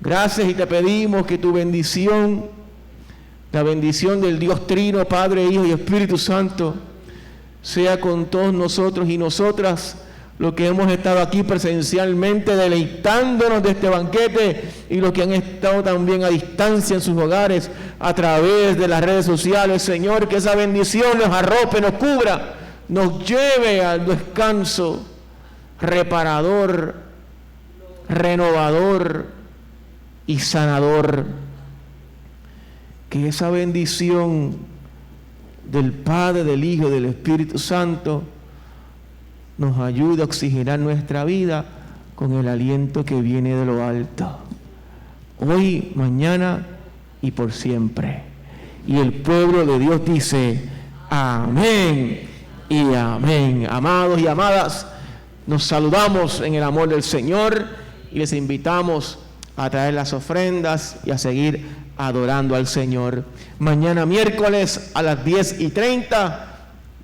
Gracias, y te pedimos que tu bendición, la bendición del Dios Trino, Padre, Hijo y Espíritu Santo, sea con todos nosotros y nosotras, los que hemos estado aquí presencialmente deleitándonos de este banquete, y los que han estado también a distancia en sus hogares a través de las redes sociales. Señor, que esa bendición nos arrope, nos cubra, nos lleve al descanso reparador, renovador y sanador. Que esa bendición del Padre, del Hijo y del Espíritu Santo nos ayude a oxigenar nuestra vida con el aliento que viene de lo alto, hoy, mañana y por siempre. Y el pueblo de Dios dice: amén y amén. Amados y amadas, nos saludamos en el amor del Señor y les invitamos a traer las ofrendas y a seguir adorando al Señor. Mañana miércoles a las 10:30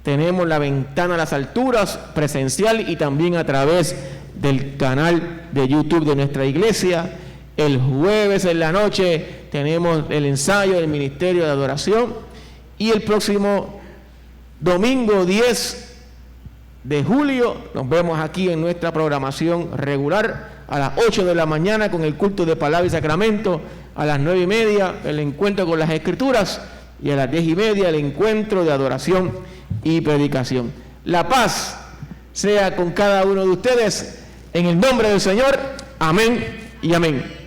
tenemos la ventana a las alturas presencial y también a través del canal de YouTube de nuestra iglesia. El jueves en la noche tenemos el ensayo del Ministerio de Adoración, y el próximo domingo 10 de julio nos vemos aquí en nuestra programación regular a las 8 de la mañana con el culto de palabra y sacramento, a las 9:30 el encuentro con las Escrituras, y a las 10:30 el encuentro de adoración y predicación. La paz sea con cada uno de ustedes, en el nombre del Señor. Amén y amén.